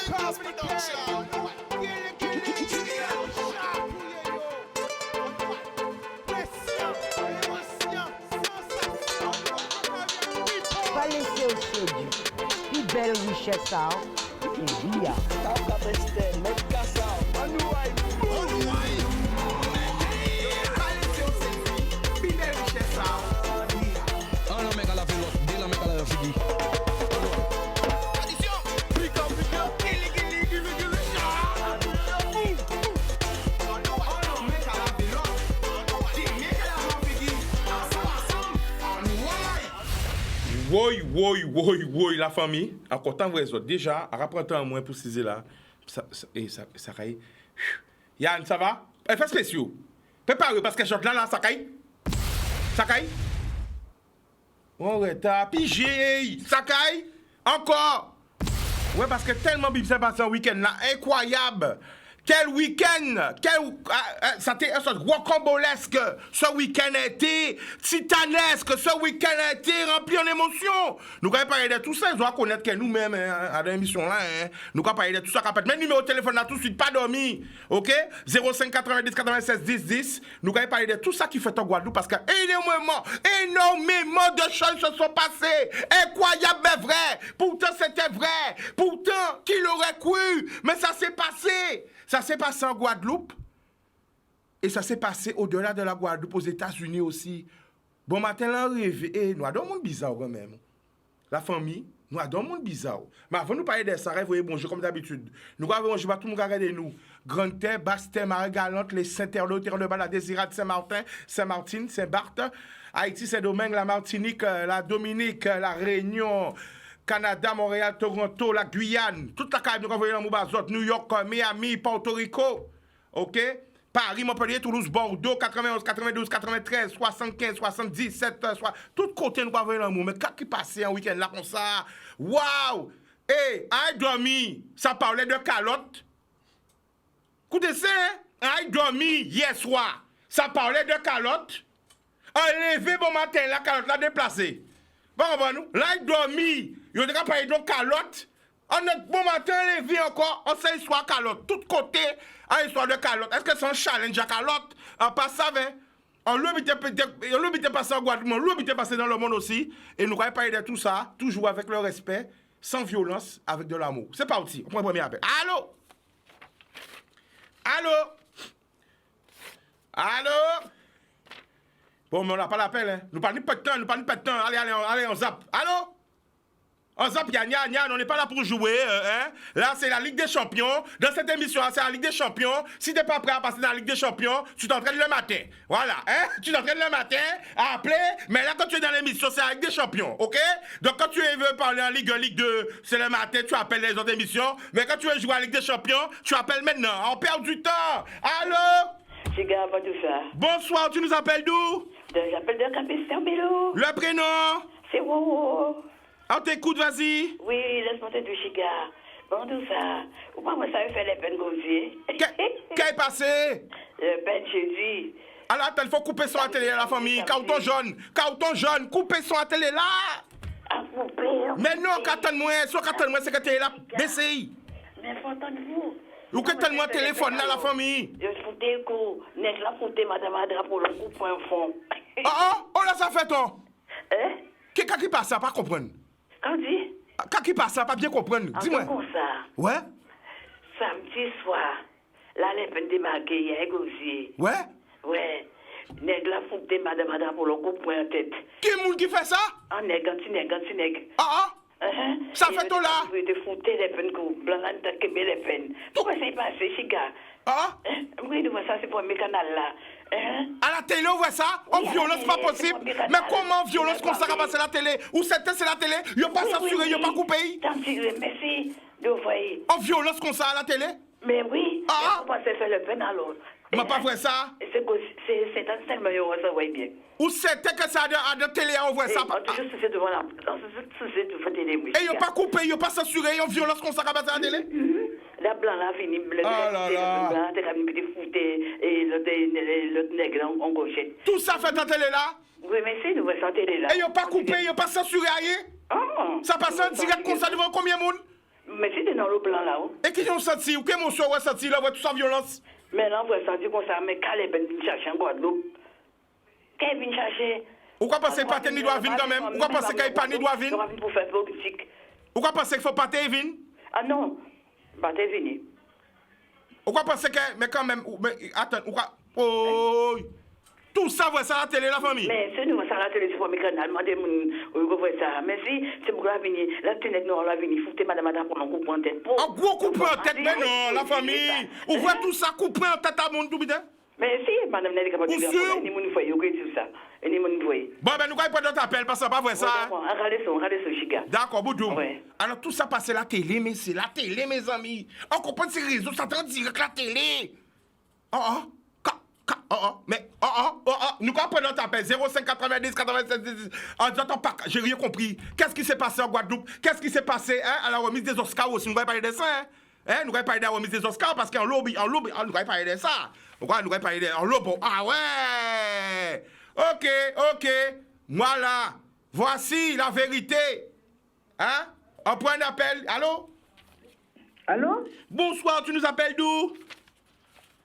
Pas laisser au séduit. Plus belle richesse, ça. Et bien. Woy, la famille, à content vous autres. Déjà, à rapporter un moins pour ces là. Ça caille. Yann, ça va? Fais spéciaux. Préparez parce que je là, ça caille. Ça caille? Ouais, t'as pigé. Ça caille? Encore? Ouais, parce que tellement bim s'est passé un week-end là, incroyable. Quel week-end! Ça a été un sorte rocambolesque. Ce week-end a été titanesque. Ce week-end a été rempli en émotions. Nous allons parler de tout ça. Nous doit connaître que nous-mêmes, à l'émission là, nous allons parler de tout ça. Même numéro de téléphone là, tout de suite, pas dormi. OK? 05 90 96 10 10. Nous allons parler de tout ça qui fait en Guadeloupe parce que énormément de choses se sont passées. Incroyable, mais vrai. Pourtant, c'était vrai. Pourtant, qui l'aurait cru? Mais ça s'est passé. Ça s'est passé en Guadeloupe et ça s'est passé au-delà de la Guadeloupe, aux États-Unis aussi. Bon matin, là, rêvé. Nous avons un monde bizarre quand même. La famille, nous avons un monde bizarre. Mais avant de nous parler de ça, voyez, bonjour comme d'habitude. Nous avons bonjour à tout le monde qui regarde nous. Grande Terre, Basse Terre, Marie-Galante, les Saint-Terre, Terre de Bas, la Désirade, Saint-Martin, Saint-Martine, Saint-Barth, Haïti, Saint-Domingue, la Martinique, la Dominique, la Réunion, Canada, Montréal, Toronto, la Guyane, toute la Caraïbe, nous envoyons dans Moubazot, New York, Miami, Porto Rico, OK? Paris, Montpellier, Toulouse, Bordeaux, 91, 92, 93, 75, 77, tout côté nous envoyons dans mais quand qui passait un week-end là comme ça, waouh! Hey, I dormi, ça parlait de calotte. Écoutez ça, I dormi hier soir, ça parlait de calotte. Enlevé bon matin, la calotte l'a déplacée. Bon, nous, là, il dormi. Il y a parlé de calotte. On est bon matin, les vies encore, on sait l'histoire calotte. Tout côté, à l'histoire de calotte. Est-ce que c'est un challenge à calotte? On passe ça, on l'habite passé en Guadeloupe, on l'habite passé dans le monde aussi. Et nous allons parler de tout ça, toujours avec le respect, sans violence, avec de l'amour. C'est parti, on prend le premier appel. Allô? Allô? Allô? Bon, mais on n'a pas l'appel, hein. Nous parlons pas de temps, Allez, on zappe. Allô? On zappe, on n'est pas là pour jouer, hein. Là, c'est la Ligue des Champions. Dans cette émission, c'est la Ligue des Champions. Si t'es pas prêt à passer dans la Ligue des Champions, tu t'entraînes le matin. Voilà, hein. Tu t'entraînes le matin à appeler. Mais là, quand tu es dans l'émission, c'est la Ligue des Champions, OK? Donc, quand tu veux parler en Ligue 1, Ligue 2, c'est le matin, tu appelles les autres émissions. Mais quand tu veux jouer à la Ligue des Champions, tu appelles maintenant. On perd du temps. Allô? Chiga, pas tout ça. Bonsoir, tu nous appelles d'où? J'appelle de Campestin Bélo. Le prénom? C'est Wowo. On t'écoute, vas-y. Oui, laisse-moi te dire, Chiga. Bon, tout ça. Pourquoi moi, ça me fait les peines gauzier? Qu'est-ce passé? Le peine jeudi. Alors, il faut couper son télé, la famille. Carton jaune, couper son télé là. Ah, couper. Mais non, carton-moi, c'est que tu es là, baissez. Mais faut entendre-vous. Ou que tu as téléphone là, la famille. Je foutais le coup. Net la foutais, madame Adra, pour le coup, point fond. Oh là, ça fait toi. Hein? Qu'est-ce qui passe ça, pas comprendre? Quand dit? Qu'est-ce qui passe ça, pas bien comprendre? Dis-moi. Comme ça. Ouais? Samedi soir, là, les peines démarquées, il y a un gauzier. Ouais? Ouais. Nèg la fouté madame Adra pour le coup point en tête. Qui est-ce qui fait ça? Un nèg, anti nèg. Ça fait tout là? Vous te foutez les peines que blanc en tête que les peines. Pourquoi c'est passé, Chiga? Oui, nous voyons ça, c'est pour mes canal là. À la télé, on voit ça? En violence, pas possible. Mais comment violence qu'on s'est ramassé la télé? Ou c'était c'est la télé? Il n'y a pas s'assuré, il n'y a pas coupé? Tant tiré, merci. Vous voyez. En violence qu'on s'est à la télé? Mais oui. Comment c'est fait le peine alors? Mais pas vrai ça? C'est tellement heureux, ça, voyez bien. Ou c'était que ça à la télé, on voit ça? En tout cas, c'est devant la télé. Et il n'y a pas coupé, il n'y a pas censuré, en violence qu'on s'est ramassé à la télé? La blanc là fini le blanc t'es comme petit fouté et l'autre nègre en gauchette. Tout ça fait en télé là? Oui, mais c'est nous en télé là. Et il n'y a pas coupé, il n'y a pas censuré rien? Ça passe en direct comme ça devant combien de monde? Mais si t'es dans le blanc là-haut. Et qui ont senti, ou que mon soeur a senti là, tout ça violence? Mais là, on va sentir comme ça, mais Caleb vient chercher en Guadeloupe. Caleb vient chercher. Pourquoi penser que Paté ni doit venir quand même? Pourquoi penser qu'il pas ni doit venir? On va venir pour faire politique. Pourquoi penser qu'il faut Paté venir? Ah non, Paté venir. Pourquoi penser que, mais quand même, mais attends, pourquoi? Oh! Tout ça, voit ça à la télé, la famille. Mais si nous, ça à la télé, c'est pour mes canaux, demandez mon voir ça. Mais si c'est pour la venir, la tenette noire, la venir, foutez madame pour un coup en tête. Un gros coup en tête, mais non, la famille. On voit tout ça coupé en tête à mon tout bidon. Mais si madame n'est capable de dire, ni mon foyer, vous dire ça. Et ni mon foyer. Bon, ben nous allons pas notre appel parce que pas vrai ça. Regardez ça, Chica. D'accord, Boudou. Alors tout ça passe la télé, mais c'est la télé, mes amis. On comprend ces réseaux, ça t'en direct la télé. Mais, nous comprenons notre appel, 05 90 87 10. J'entends pas, j'ai rien compris. Qu'est-ce qui s'est passé en Guadeloupe? Qu'est-ce qui s'est passé à la remise des Oscars aussi? Nous allons parler de ça, nous allons parler de la remise des Oscars parce qu'en lobby, nous allons parler de ça. Pourquoi nous allons parler de lobby? Ah ouais! Ok. Voilà. Voici la vérité. On prend un appel. Allô? Allô? Bonsoir, tu nous appelles d'où?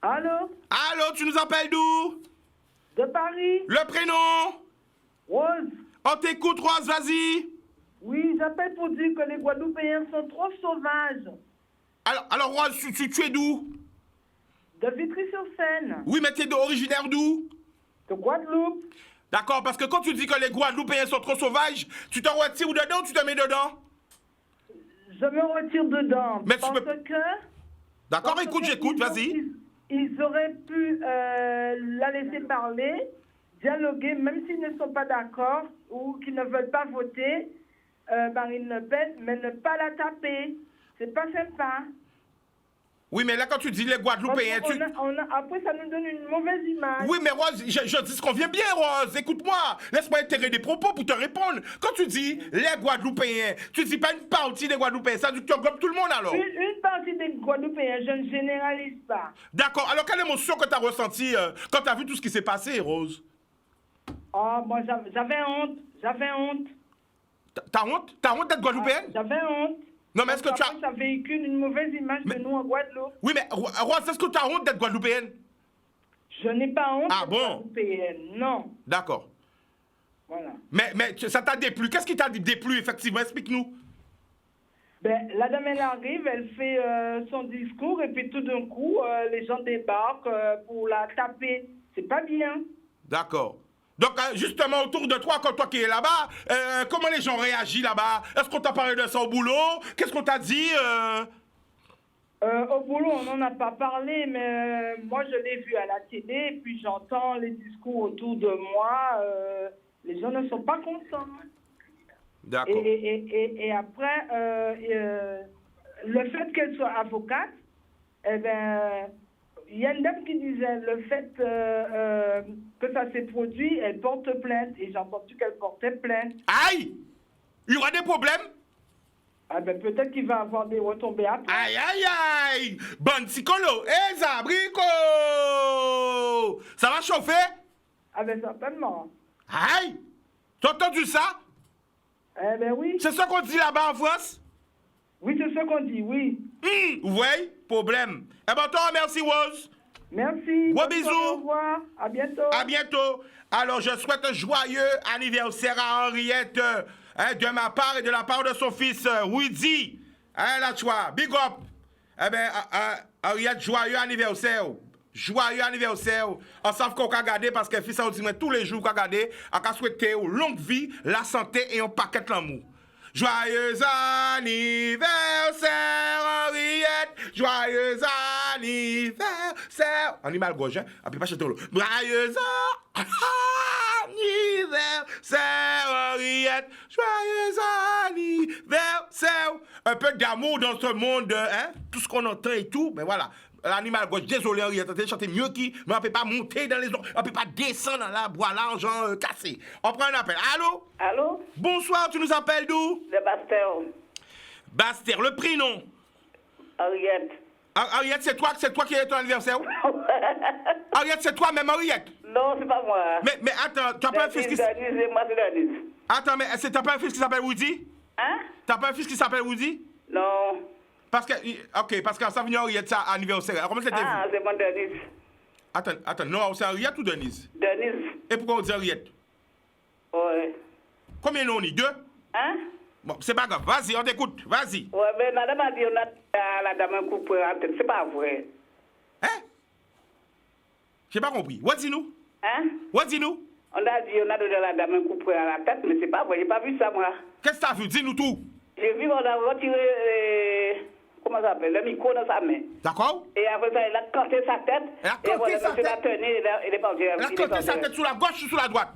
Allô? Allô, tu nous appelles d'où? De Paris? Le prénom? Rose? On t'écoute, Rose, vas-y. Oui, j'appelle pour dire que les Guadeloupéens sont trop sauvages. Alors Rose, tu es d'où? De Vitry-sur-Seine. Oui, mais tu es originaire d'où? De Guadeloupe. D'accord, parce que quand tu dis que les Guadeloupéens sont trop sauvages, tu te retires dedans ou tu te mets dedans? Je me retire dedans. Mais parce que... D'accord, écoute, j'écoute, vas-y. Ils auraient pu la laisser parler, dialoguer, même s'ils ne sont pas d'accord ou qu'ils ne veulent pas voter Marine Le Pen, mais ne pas la taper. C'est pas sympa. Oui, mais là, quand tu dis les Guadeloupéens, après, ça nous donne une mauvaise image. Oui, mais Rose, je dis ce qu'on vient bien, Rose. Écoute-moi. Laisse-moi étirer des propos pour te répondre. Quand tu dis les Guadeloupéens, tu dis pas une partie des Guadeloupéens. Ça veut dire que tu englobes tout le monde, alors. Une partie des Guadeloupéens, je ne généralise pas. D'accord. Alors, quelle émotion que tu as ressentie quand tu as vu tout ce qui s'est passé, Rose? Oh, moi, j'avais honte. T'as honte? T'as honte d'être Guadeloupéenne? J'avais honte. Non, mais est-ce que tu as... Ça véhicule une mauvaise image de nous en Guadeloupe. Oui, mais Rose, est-ce que tu as honte d'être Guadeloupéenne? Je n'ai pas honte d'être Guadeloupéenne, non. D'accord. Voilà. Mais ça t'a déplu. Qu'est-ce qui t'a déplu, effectivement? Explique-nous. Ben, la dame, elle arrive, elle fait son discours, et puis tout d'un coup, les gens débarquent pour la taper. C'est pas bien. D'accord. Donc, justement, autour de toi, quand toi qui es là-bas, comment les gens réagissent là-bas? Est-ce qu'on t'a parlé de ça au boulot? Qu'est-ce qu'on t'a dit? Au boulot, on n'en a pas parlé, mais moi, je l'ai vu à la télé, et puis j'entends les discours autour de moi. Les gens ne sont pas contents. D'accord. Et après, le fait qu'elle soit avocate, eh ben... Il y a une dame qui disait le fait que ça s'est produit, elle porte plainte. Et j'ai entendu qu'elle portait plainte. Aïe! Il y aura des problèmes? Ah ben peut-être qu'il va avoir des retombées après. Aïe! Bonne psycholo! Zabrico! Ça va chauffer? Ah ben certainement. Aïe! T'as entendu ça? Eh ben oui. C'est ça qu'on dit là-bas en France? Oui, c'est ce qu'on dit, oui. Oui, problème. Eh ben, toi, merci, Rose. Merci. Gros bisous. Au revoir. À bientôt. À bientôt. Alors, je souhaite un joyeux anniversaire à Henriette, de ma part et de la part de son fils, Rudy. Là, tu vois, big up. Eh bien, Henriette, joyeux anniversaire. Joyeux anniversaire. On sait qu'on va garder parce que fils, ça dit tous les jours qu'on va garder. On va souhaiter longue vie, la santé et un paquet l'amour. Joyeux anniversaire, Henriette! Joyeux anniversaire! Animal gauche, hein? Puis pas chanter l'eau. Joyeux anniversaire, Henriette! Joyeux anniversaire! Un peu d'amour dans ce monde, hein? Tout ce qu'on entend et tout, mais voilà. L'animal gauche, désolé Henriette, on chanter mieux qui, mais on peut pas monter dans les ondes, on peut pas descendre dans la bois l'argent cassé. On prend un appel. Allô? Allô? Bonsoir, tu nous appelles d'où? De Bastère. Bastère, le prénom? Henriette. Henriette, c'est toi qui es ton anniversaire? Henriette, c'est toi même Henriette? Non, c'est pas moi. Mais attends, tu n'as pas un fils qui s'appelle... Moi, c'est Denise. Attends, mais t'as pas un fils qui s'appelle Woody? Hein? T'as pas un fils qui s'appelle Woody? Non. Parce qu'en Savigny Henriette, ça anniversaire. Comment c'était Ah, vous? c'est mon Denise. Attends, non, c'est Henriette ou Denise? Denise. Et pourquoi on dit Henriette? Ouais. Combien on y? 2? Hein? Bon, c'est pas grave, vas-y, on t'écoute, vas-y. Ouais, mais madame a dit on a la dame un coup pour antenne. C'est pas vrai. Hein? J'ai pas compris. What dis-nous? Hein? What dis-nous? On a dit on a donné la dame un coup pour la tête, mais c'est pas vrai. J'ai pas vu ça, moi. Qu'est-ce que t'as vu? Dis-nous tout. J'ai vu on a retiré, comment ça s'appelle, le micro dans sa main. D'accord? Et après ça, il a canté sa tête. Elle a et après, canté sa monsieur l'a tête? tenu, il est parti. Elle a canté sa tête sous la gauche ou sous la droite?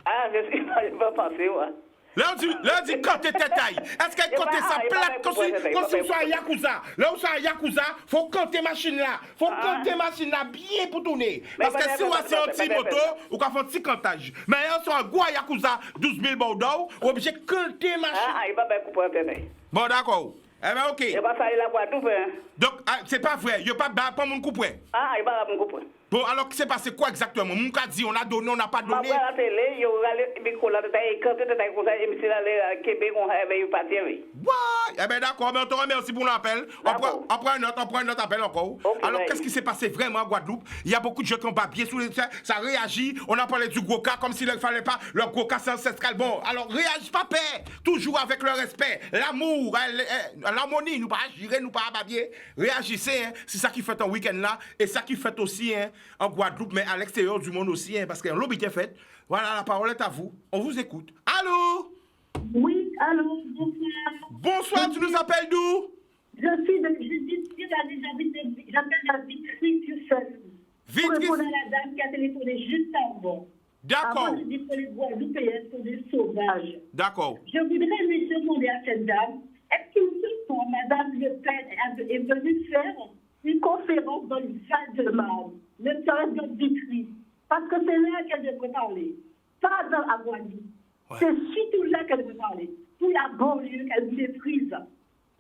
Ah, je sais pas, je pas pensé, ouais. Là, on dit quand t'es taille. Est-ce qu'elle compte sa plate comme si vous soyez un Yakuza? Là où c'est un Yakuza, faut compter machine là. Faut compter machine là bien pour tourner. Parce que si vous avez un petit moto, vous pouvez faire un petit comptage. Mais là, sur un gros Yakuza, 12 000 Bordeaux, vous êtes obligé de compter machine. Ah, il va pas couper un. Bon, d'accord. Eh bien, ok. Il va faire la Guadeloupe, hein. Donc, c'est pas vrai. Il n'y a pas mon coup près. Ah, il va pas me couper. Bon, alors, qu'est-ce qui s'est passé quoi exactement? Mon cas dit, on a donné, on n'a pas Ma donné. voix à la télé, il y aura le micro là, quand tu es comme ça, et monsieur là, Québec, on va partir, oui. Ouais. Eh bien, d'accord, mais on te remercie pour l'appel. On prend un autre appel encore. Ok, alors, ouais. qu'est-ce qui s'est passé vraiment à Guadeloupe? Il y a beaucoup de gens qui ont papier sous les têtes, ça réagit. On a parlé du Goka comme s'il ne fallait pas. Le Goka, c'est ancestral. Bon, alors, réagis pas, père. Toujours avec le respect, l'amour, l'harmonie. Nous pas agir, nous pas papier. Réagissez, hein. C'est ça qui fait un week-end là. Et ça qui fait aussi, hein, en Guadeloupe, mais à l'extérieur du monde aussi, hein, parce que l'objet est fait. Voilà, la parole est à vous. On vous écoute. Allô? Oui, allô, bonsoir. Bonsoir, tu nous appelles d'où? Je suis de Judith, j'appelle la Vitry sur Vitry. Pour répondre à la dame qui a téléphoné juste avant. D'accord. Avant de dire que les Guadeloupéens sont des sauvages. D'accord. Je voudrais lui demander à cette dame, est-ce qu'il se peut, Madame Le Pen est venue faire une conférence dans le Val-de-Marne, ne serait-ce que Vitry, parce que c'est là qu'elle devrait parler, pas dans la Guadeloupe. Ouais. C'est surtout là qu'elle devrait parler, pour la banlieue qu'elle méprise.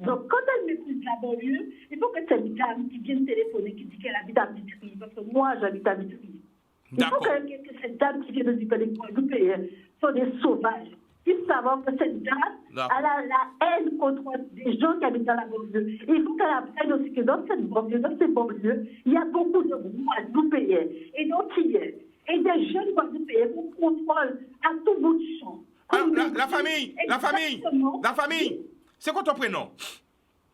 Donc, quand elle méprise la banlieue, il faut que cette dame qui vient téléphoner, qui dit qu'elle habite à Vitry, parce que moi, j'habite à Vitry. Il faut que cette dame qui vient de dire que les Guadeloupéens sont des sauvages puisse savoir que cette dame a la haine contre des gens qui habitent dans la banlieue. Il faut qu'elle apprenne aussi que dans cette banlieue, dans ces banlieues, il y a beaucoup de Guadeloupéens et d'Antillais et des jeunes Guadeloupéens qu'on contrôle à tout bout de champ. La famille, c'est quoi ton prénom?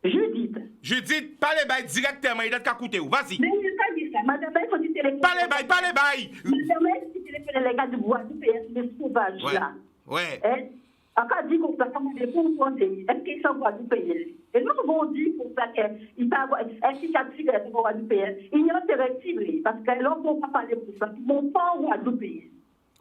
Judith. Judith, parlez bail directement, il est qu'à coûter où? Vas-y. Mais il n'a pas dit ça. Madame, il faut dire téléphoner. Parlez bail. Madame, il faut téléphoner les gars du Guadeloupéens, des sauvages là. Ouais. Encore dit qu'on peut commander pour demander, est-ce qu'ils sont Guadeloupéens? Et nous avons dit pour ça qu'il pas est-ce qu'ils sont Guadeloupéens? Il y a intérêt ciblé, parce que là, on ne peut pas parler pour ça. Mon pas en Guadeloupéen.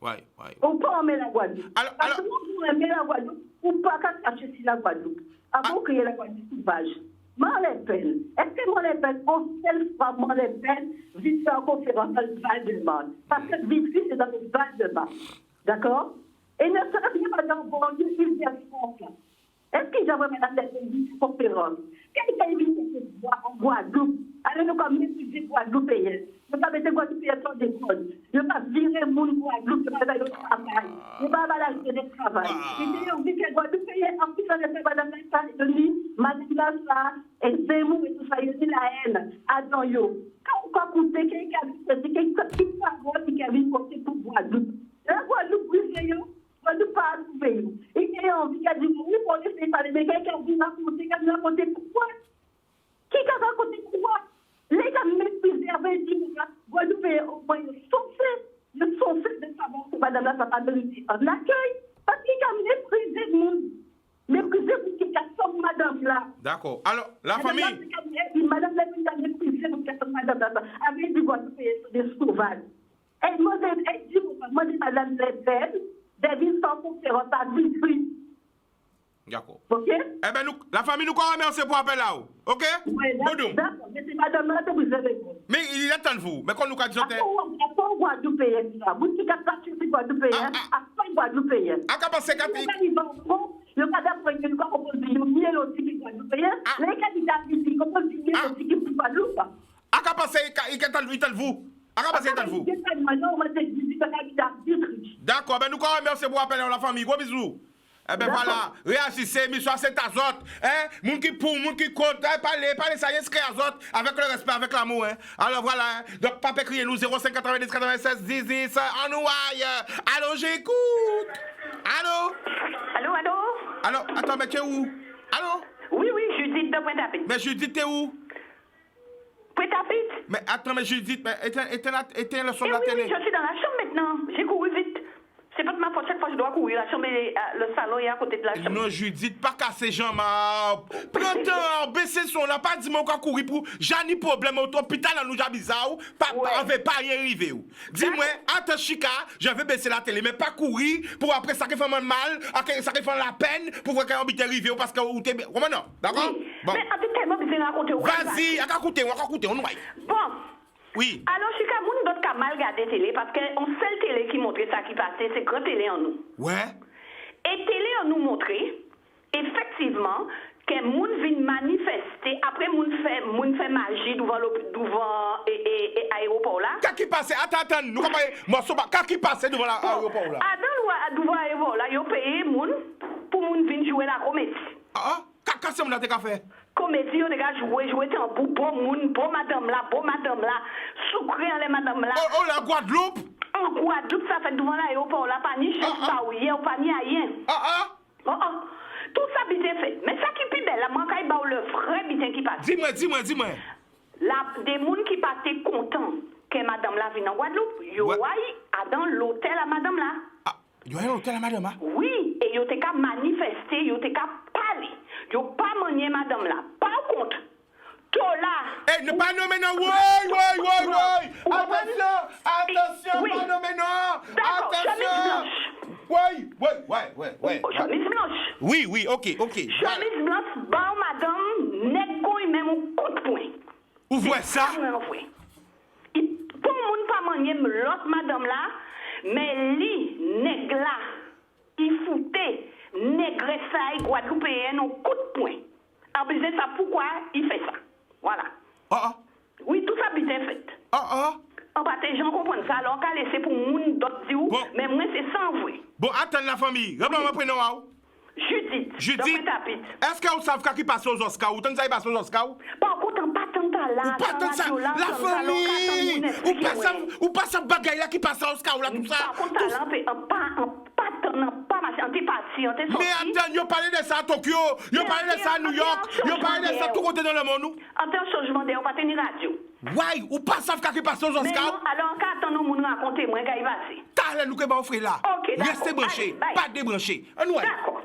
Ouais. On peut emmener la Guadeloupe. Parce que nous, on aime la Guadeloupe, ou pas qu'à cacher sur la Guadeloupe. Avant créer la Guadeloupe sauvage. Le Pen, est-ce que Le Pen, on seule fois Le Pen, vit faire conférence dans le Val-de-Marne? Parce que Vitry, c'est dans le Val-de-Marne. D'accord? Et ne serait-ce pas dans le banlieue, il y a France. Est-ce qu'ils ont vraiment la conférence? Quel pays vient se voir en Guadeloupe? Allez-nous comme mépriser Guadeloupéens. Ne pas mettre Guadeloupéens sur des codes. Ne pas virer mon Guadeloupe, ne pas aller au travail. Ne pas aller au travail. Il dit que Guadeloupéens, en plus, on est Madame Lassa, Madame Lassa, et Zemmour et tout ça, il y a la haine à Doyo. Quand on coûte, quelqu'un qui a vu côté pour Guadeloupe. La Guadeloupe, oui, c'est eux. Guadeloupe pas à trouver. Et qui a envie de dire, oui, pour laisser parler, mais quelqu'un qui a vu raconter pourquoi? Qui a raconté pourquoi? Les gars méprisés avaient dit, Guadeloupe, au moins, ils sont faits de savoir que Madame la pas mérité en accueil, parce qu'il a méprisé le monde. Méprisé pour qu'il y ait Madame là. D'accord. Alors, la famille. Madame la a méprisé pour qu'il y ait Madame là. Avec du Guadeloupe, sont des sauvages. Elle dit, moi, Madame Le Pen, David sans conférence à Vitry. D'accord. Ok? Eh bien, la famille nous remercie pour l'appel là. Ok? Oui, d'accord. Mais c'est Madame là que vous avez répondu. Mais il attend de vous. Mais quand nous avons dit. Après, on Guadeloupéen, ça. Vous qui avez pas suivi Guadeloupéen, après Guadeloupéen. À quoi penser qu'à le cadre premier, nous avons dit, il y a l'autre qui est Guadeloupéen. Les candidats ici, comment dire, il y a l'autre qui est Guadeloupe. À quoi penser qu'il est vous? À quoi penser qu'il vous? D'accord, ben nous remercions pour l'appel à la famille. Gros bisous. Eh ben voilà, réagissez, émission c'est Azote, hein? Moun qui pour, moun qui compte, hein? Parlez, ça y est, c'est Azote, avec le respect, avec l'amour, hein? Alors voilà, hein? Donc, papa, criez-nous 05 90 96 10 10, en nous aille. Allô, j'écoute. Allô? Allô? Attends, mais tu es où? Allô? Oui, Judith de Pointe-à-Pitre. Mais Judith, t'es où? Pointe-à-Pitre? Mais attends, mais Judith, mais éteins le son de la Oui, télé. je suis dans la chambre maintenant. J'ai couru vite. C'est pas de ma faute, chaque fois je dois courir. La chambre, le salon est à côté de la chambre. Non, Judith, pas casser jambes. Prends temps, baisser son là, pas dire moi qu'on courir pour. J'ai ni problème au hôpital, nous j'ai bizarre. On veut pas rien arriver. Dis-moi, attends, Chica, je vais baisser la télé, mais pas courir pour après ça qui fait mal, ça qui fait la peine pour voir qu'on habite arrivé parce que vous êtes. Comment non? D'accord? Bon. Mais en tout cas, moi, je vais raconter. Vas-y, on va écouter, on nous. Bon. Oui. Alors, Chica, moun d'autres qui a mal regardé télé parce qu'on seule télé qui montrait ça qui passait, c'est grand télé en nous. Ouais. Et télé en nous montrait, effectivement, que moun vient manifester, après moun fait magie devant aéroport là. Qu'est-ce qui passe? Attends, nous comprenons. Moi, qu'est-ce qui passe devant l'aéroport là? Devant l'aéroport là, ils ont payé moun pour moun venir jouer la comédie. Ah, qu'est-ce que tu as fait? Comédie, on a joué en bon moun, bon madame là, sucré les madame là. Oh, la Guadeloupe? En Guadeloupe, ça fait devant l'aéroport là, pas ni chef, pas pas ni rien. Tout ça bien fait. Mais ça qui est plus belle, là, moi, quand il y a le vrai bien qui passe. Dis-moi. Des gens qui passaient contents que madame là vienne en Guadeloupe, yo dans l'hôtel à madame là. Ah, yo à l'hôtel à madame là? Oui, et yo te ka manifester, yo te ka parler. Yo pas manier madame là. Par contre, Tola. Eh, ne pas nommer non, ouais. Attention, Oui. pas nommer non. D'accord, chemise Ouais. Chemise blanche. Oui, ok. Chemise blanche, bon madame, négo il même un coup de poing. Ouvre ça. Pour moun pas manier l'autre madame là, mais li nèg là, il foutait nègre ça Guadeloupéen au coup de poing. En plus de ça, pourquoi il fait ça? Voilà. Oui, tout ça bien fait. En bas, les gens comprennent ça, alors qu'à laisser pour moun d'autres dire, mais moi c'est sans vrai. Bon, attends la famille. Rappelez-moi prénom. Judith. Est-ce que vous savez qui passe aux Oscars? Ou t'en savez passer aux Oscars? Bon, pourtant, pas tant là. Ou pas tant ça, la famille. Ou pas ça bagaille là qui passe aux Oscars là, tout ça. Par contre, pas ma antipathie, mais attends, yo parlé de ça à Tokyo, yo parlé de ça à New York, yo parlé de ça tout côté dans le monde. En tant que changement d'air, on pas tenir radio. Ouais, ou pas ça qui passe aux Oscars? Mais non, alors, quand attendons nous raconter, moi, quand il va passer. T'as nous que va offrir là. Ok, d'accord. Restez branchés, pas débranchés. D'accord.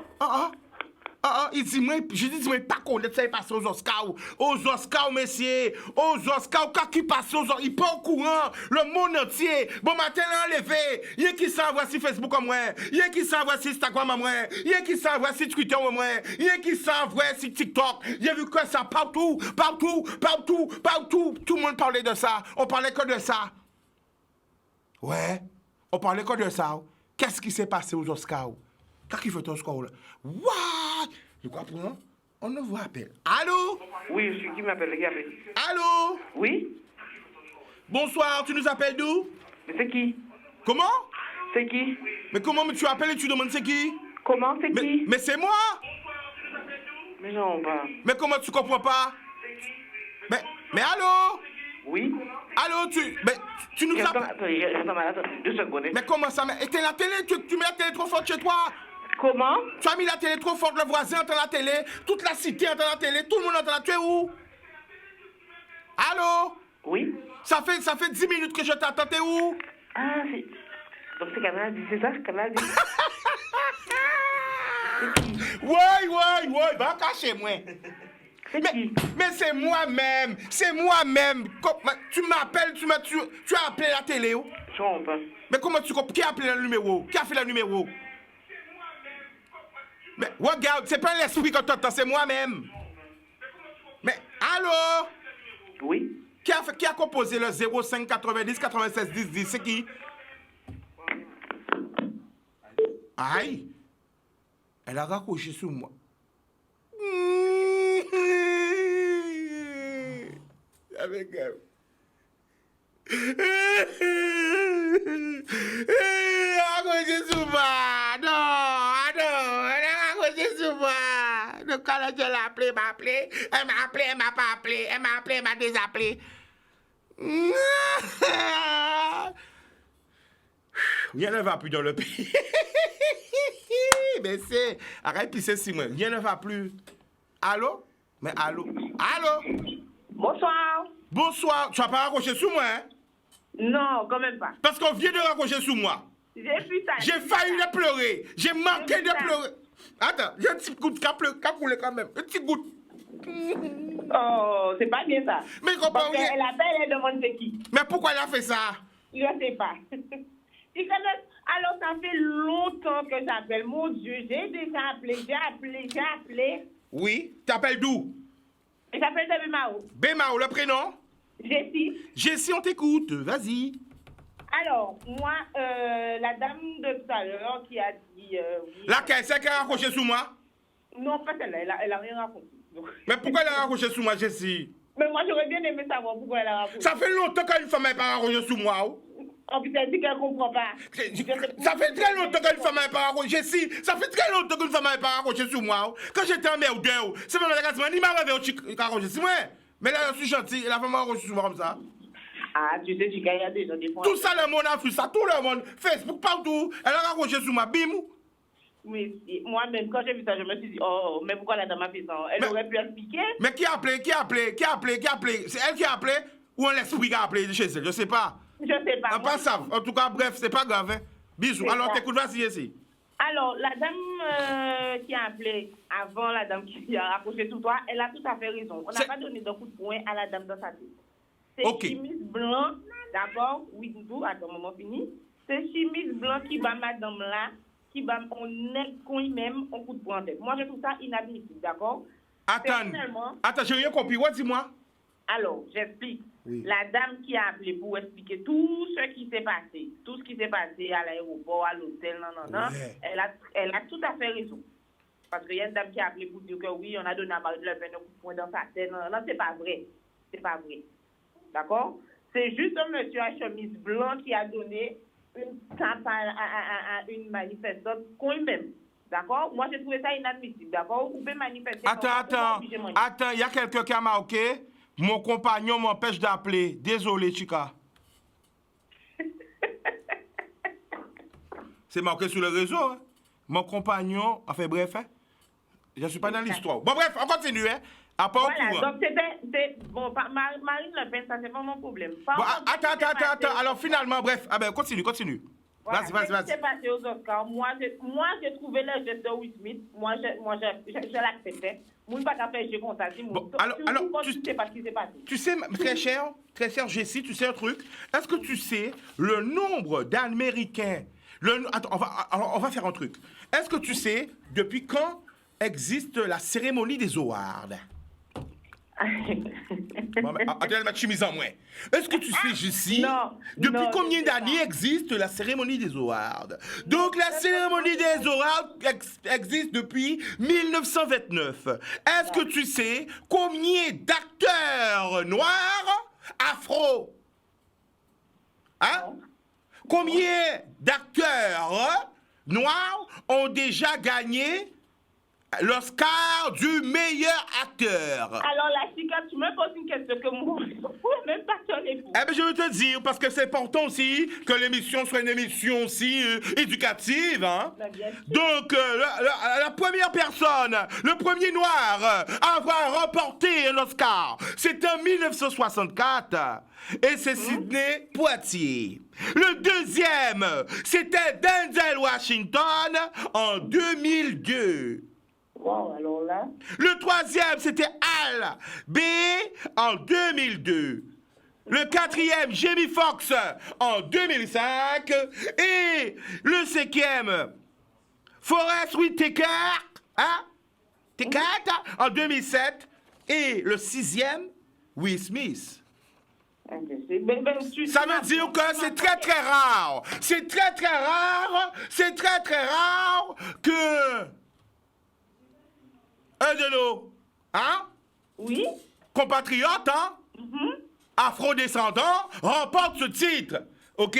Il dit, je dis, pas connaître ça, il passe aux Oscars. Aux Oscars, messieurs. Aux Oscars, quand il passe aux Oscars, il pas au courant. Le monde entier. Bon matin, enlevé. Il y a qui s'envoie sur Facebook comme moi. Il y a qui s'envoie sur Instagram comme moi. Il y a qui s'envoie sur Twitter comme moi. Il y a qui s'envoie sur TikTok. Il y a vu que ça partout. Tout le monde parlait de ça. On parlait que de ça. Ouais. On parlait que de ça. Qu'est-ce qui s'est passé aux Oscars? Qu'est-ce qu'il fait aux Oscars là? What? Je comprends. On ne vous appelle. Allô? Oui, c'est qui m'appelle? Qui appelle? Allô? Oui? Bonsoir, tu nous appelles d'où? Mais c'est qui? Comment? C'est qui? Mais comment tu appelles et tu demandes c'est qui? Comment c'est qui? Mais c'est moi! Mais non, pas. Mais comment tu comprends pas? Mais allô? Oui? Allô, tu nous appelles? Attends, 2 secondes. Mais comment ça? Mais et la télé, tu mets la télé trop forte chez toi? Comment? Tu as mis la télé trop forte, le voisin entend la télé, toute la cité entend la télé, tout le monde entend la télé. Tu es où? Allô? Oui? Ça fait 10 minutes que je t'attends, t'es où? Ah, c'est... Donc c'est Canal 10, c'est ça? Canal 10? Ouais, va cacher moi. C'est qui? Mais c'est moi-même. Tu m'appelles, tu as appelé la télé. Oh? Je comprends pas. Mais comment tu comprends? Qui a appelé le numéro? Qui a fait le numéro? Mais regarde, c'est pas l'esprit que t'entends, c'est moi-même. Mais allô? Oui? Qui a composé le 05 90 96 10 10? C'est qui? Aïe! Elle a raccroché sur moi. Avec elle. Raccroché sur moi. Non. là, je l'ai appelé, m'a appelé. Elle m'a appelé, elle m'a pas appelé. Elle m'a appelé, elle m'a désappelé. Rien ne va plus dans le pays. Mais c'est... Arrête de pisser si moi. Rien ne va plus. Allô? Mais allô? Allô? Bonsoir. Bonsoir. Tu vas pas raccrocher sous moi, hein? Non, quand même pas. Parce qu'on vient de raccrocher sous moi. J'ai vu ça. J'ai failli de pleurer. J'ai manqué de pleurer. Attends, j'ai un petit goutte qui a coulé quand même. Un petit goutte. Oh, c'est pas bien ça. Mais je comprends Parce rien. qu'elle appelle, elle demande c'est qui. Mais pourquoi elle a fait ça? Je sais pas. Tu connais? Alors, ça fait longtemps que j'appelle. Mon Dieu, j'ai déjà appelé. Oui. T'appelles d'où? Et j'appelle de Bémao. Bémao, le prénom? Jessie. Jessie, on t'écoute. Vas-y. Alors, moi, la dame de tout à l'heure qui a dit... oui, Laquelle? C'est qui a raccroché sous moi? non, pas celle-là. Elle a rien raconté. Donc. Mais pourquoi elle a raccroché sous moi, Jessie? Mais moi, j'aurais bien aimé savoir pourquoi elle a raconté. Ça fait longtemps qu'une femme n'a pas raccroché sous moi. Oh. En plus, elle dit qu'elle comprend pas. Ça fait très longtemps qu'une femme n'a pas raccroché. Jessie, ça fait très longtemps qu'une femme n'a pas raccroché sous moi. Oh. Quand j'étais en merde, c'est vraiment la casse. Ni m'a rêvé au raccroché sur moi. Mais là, je suis gentil. La femme m'a raccroché sur moi comme ça. Ah, tu sais, il y a des gens des fois. Tout ça, le monde a fait ça. Tout le monde. Facebook, partout. Elle a raccroché sur moi. Bim. Oui, moi-même, quand j'ai vu ça, je me suis dit, oh, mais pourquoi la dame a fait ça? Elle aurait pu expliquer. Mais qui a appelé? C'est elle qui a appelé ou un esprit qui a appelé chez elle? Je sais pas. Je sais pas. On pas ça. En tout cas, bref, c'est pas grave. Hein. Bisous. Alors, t'écoutes, vas-y, ici. Alors, la dame qui a appelé avant la dame qui a raccroché tout toi, elle a tout à fait raison. On n'a pas donné de coup de poing à la dame dans sa tête. C'est chemise blanc, d'abord, oui, tout, attends, moment fini. C'est chemise blanc qui bat madame là, qui bat on nègre qu'on même on coup de poing en tête. Moi, je trouve ça inadmissible, d'accord? Attends, j'ai rien compris. Ouais, dis-moi. Alors, j'explique. Oui. La dame qui a appelé pour expliquer tout ce qui s'est passé, à l'aéroport, à l'hôtel, Ouais. elle a tout à fait raison. Parce qu'il y a une dame qui a appelé pour dire que oui, on a donné à Marine Le Pen un coup de poing dans sa tête. Non, c'est pas vrai. C'est pas vrai. D'accord? C'est juste un monsieur à chemise blanc qui a donné une tape à une manifestante qu'on même. D'accord? Moi, j'ai trouvé ça inadmissible. D'accord? Vous pouvez manifester. Attends, il y a quelqu'un qui a marqué. Mon compagnon m'empêche d'appeler. Désolé, Chica. C'est marqué sur le réseau. Hein? Mon compagnon... Enfin, bref, hein? Je ne suis pas dans l'histoire. Bon, bref, on continue. Hein? Voilà, donc c'était... Bon, Marine Le Pen, ça, c'est pas mon problème. Bon, attends. Alors, finalement, bref. Ah ben, continue. Voilà, Vas-y. Ce qui s'est passé aux Oscars, moi, j'ai trouvé le geste de Will Smith. Moi, je l'acceptais. Moi, je ne vais pas faire comme ça. Bon, alors, tu sais pas ce qui s'est passé. Tu sais, très cher Jessie, tu sais un truc? Est-ce que tu sais le nombre d'Américains... Attends, on va faire un truc. Est-ce que tu sais depuis quand existe la cérémonie des awards? Attends, elle m'a chemise en moins. Est-ce que tu sais, Jessie, depuis combien d'années existe la cérémonie des awards? Donc, la cérémonie des awards existe depuis 1929. Est-ce que tu sais combien d'acteurs noirs afro? Hein? Combien d'acteurs noirs ont déjà gagné l'Oscar du meilleur acteur? Alors, la chica, tu me poses une question que moi, je ne peux même pas te répondre. Eh bien, je veux te dire, parce que c'est important aussi que l'émission soit une émission aussi éducative. Hein? Donc, la première personne, le premier noir à avoir remporté un Oscar, c'est en 1964. Et c'est Sidney Poitier. Le deuxième, c'était Denzel Washington en 2002. Wow, alors là... Le troisième, c'était Al B en 2002. Le quatrième, Jamie Foxx en 2005. Et le cinquième, Forest Whitaker, en 2007. Et le sixième, Will Smith. Ça veut dire que c'est très très rare. C'est très très rare que un de nos compatriotes, afro-descendants, remporte ce titre. OK?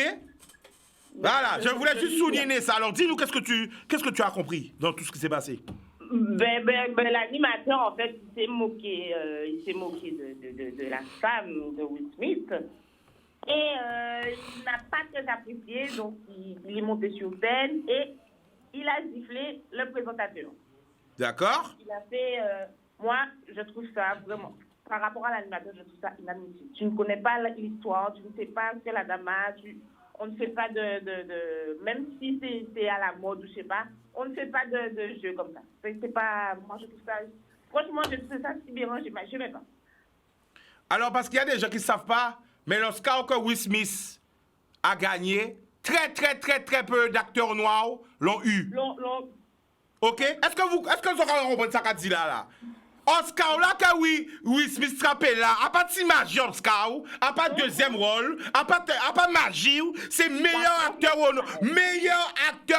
Voilà, je voulais juste souligner ça. Alors dis-nous qu'est-ce que tu as compris dans tout ce qui s'est passé. L'animateur, en fait, il s'est moqué de la femme de Will Smith. Et il n'a pas très apprécié, donc il est monté sur scène et il a giflé le présentateur. D'accord. Il a fait... moi, je trouve ça vraiment... Par rapport à l'animateur, je trouve ça inadmissible. Tu ne connais pas l'histoire, tu ne sais pas ce que la dame a, on ne fait pas même si c'est à la mode ou je sais pas, on ne fait pas de jeu comme ça. C'est pas... Moi, je trouve ça... Franchement, je trouve ça sidérant, je ne vais pas. Alors, parce qu'il y a des gens qui ne savent pas, mais l'Oscar que Will Smith a gagné, très peu d'acteurs noirs l'ont eu. OK? Est-ce que vous comprenez ça qu'a dit là? Oscar là que Will Smith frappé là, à pas de magie Oscar, à pas de deuxième rôle, à pas magie, c'est meilleur acteur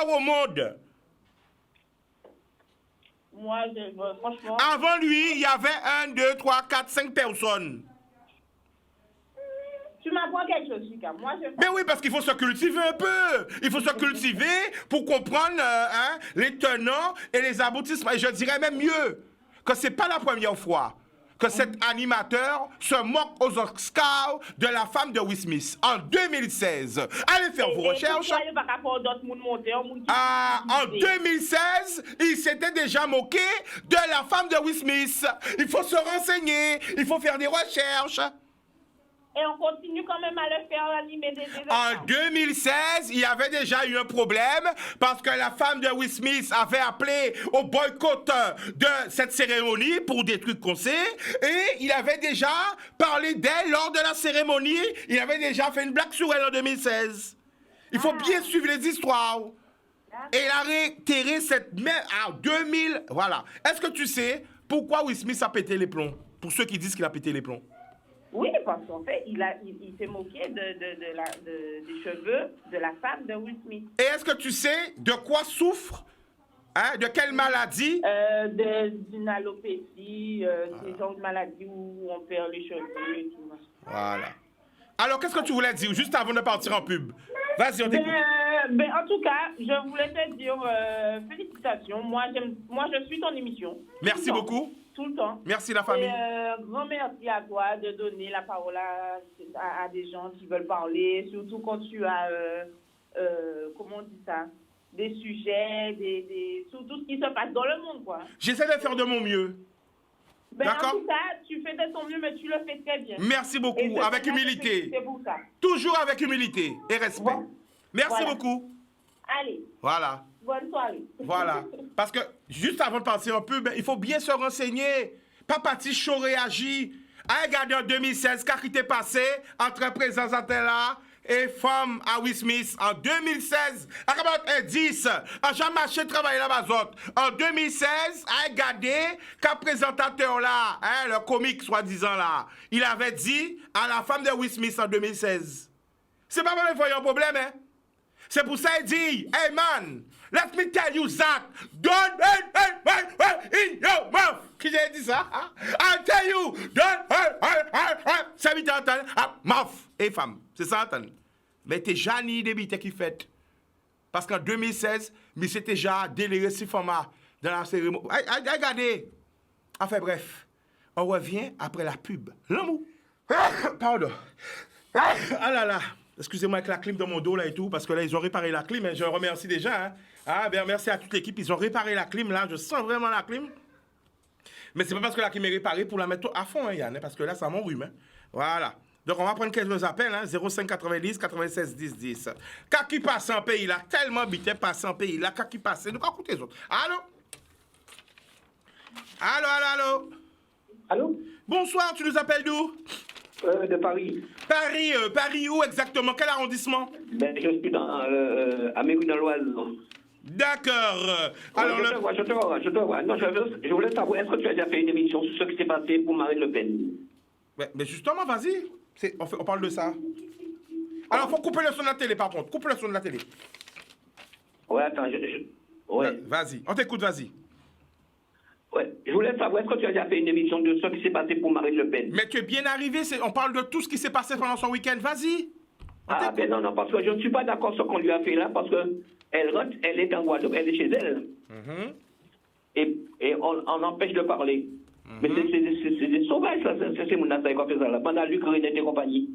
au monde. Moi, franchement... Avant lui, il y avait 1, 2, 3, 4, 5 personnes. Tu m'apprends quelque chose, Chica. Moi, Mais oui, parce qu'il faut se cultiver un peu. Il faut se cultiver pour comprendre les tenants et les aboutissements. Et je dirais même mieux, que c'est pas la première fois que cet animateur se moque aux Oscars de la femme de Will Smith. En 2016. Allez faire vos recherches. En 2016, il s'était déjà moqué de la femme de Will Smith. Il faut se renseigner, il faut faire des recherches. Et on continue quand même à le faire, animer des En 2016, il y avait déjà eu un problème parce que la femme de Will Smith avait appelé au boycott de cette cérémonie pour des trucs qu'on sait. Et il avait déjà parlé d'elle lors de la cérémonie. Il avait déjà fait une blague sur elle en 2016. Il faut bien suivre les histoires. Et il a réitéré cette même... En 2000... Voilà. Est-ce que tu sais pourquoi Will Smith a pété les plombs? Pour ceux qui disent qu'il a pété les plombs. Oui, parce qu'en fait, il s'est moqué des cheveux de la femme de Will Smith. Et est-ce que tu sais de quoi souffre? De quelle maladie? D'une alopécie, des genres de maladies où on perd les cheveux et tout. Voilà. Alors, qu'est-ce que tu voulais dire juste avant de partir en pub? Vas-y, on t'écoute. En tout cas, je voulais te dire félicitations. Moi, je suis ton émission. Merci beaucoup. Tout le temps. Merci la famille. Et grand merci à toi de donner la parole à des gens qui veulent parler, surtout quand tu as, comment on dit ça, des sujets, sur tout ce qui se passe dans le monde, quoi. J'essaie de faire de mon mieux. D'accord. En tout cas, tu fais de ton mieux, mais tu le fais très bien. Merci beaucoup, avec humilité. C'est pour ça. Toujours avec humilité et respect. Bon. Merci beaucoup. Allez. Voilà. Bonne soirée. Voilà. Parce que, juste avant de partir un peu, il faut bien se renseigner. Papa Tichon réagit. À regarder en 2016, qu'est-ce qui t'est passé entre présentateur là et femme à Will Smith en 2016. À un 10, à Jean-Marché travailler là-bas. En 2016, à regarder qu'un présentateur là, le comique soi-disant là, il avait dit à la femme de Will Smith en 2016. C'est pas vraiment un problème, hein? C'est pour ça qu'il dit, hey man, let me tell you that, don't hurt in your mouth. Qui j'ai dit ça? I tell you, don't hurt. Ça veut dire mouth. Et femme, c'est ça, entendre. Mais t'es jamais débité qui fait. Parce qu'en 2016, mais c'était déjà déliré si format dans la cérémonie. Regardez. Enfin bref, on revient après la pub. L'amour. Pardon. Ah là là. Excusez-moi avec la clim dans mon dos là et tout, parce que là, ils ont réparé la clim. Je remercie déjà. Merci à toute l'équipe. Ils ont réparé la clim là. Je sens vraiment la clim. Mais c'est pas parce que la clim est réparée pour la mettre à fond, Yann, parce que là, ça m'enrhume. Voilà. Donc, on va prendre quelques appels. 05 90 96 10 10. Quand qui passe en pays là, tellement bité passe en pays là, quand qui passe, nous écoutez les autres. Allô? Allô? Allô? Bonsoir, tu nous appelles d'où? De Paris. Paris où exactement? Quel arrondissement? Ben, je suis à Mérina-l'Oise. D'accord. Alors, je te vois. Non, je voulais savoir, est-ce que tu as déjà fait une émission sur ce qui s'est passé pour Marine Le Pen? Mais justement, vas-y. On parle de ça. Alors, faut couper le son de la télé, par contre. Coupe le son de la télé. Ouais, attends, ouais. Vas-y, on t'écoute, vas-y. Ouais, je voulais savoir, est-ce que tu as déjà fait une émission de ce qui s'est passé pour Marine Le Pen? Mais tu es bien arrivé, on parle de tout ce qui s'est passé pendant son week-end, vas-y. Ben non, parce que je ne suis pas d'accord sur ce qu'on lui a fait là, parce que elle rentre, elle est en Guadeloupe, elle est chez elle. et on empêche de parler. Mais c'est des sauvages, ça. C'est mon affaire qu'on fait ça là. Pendant l'Ukraine et compagnie.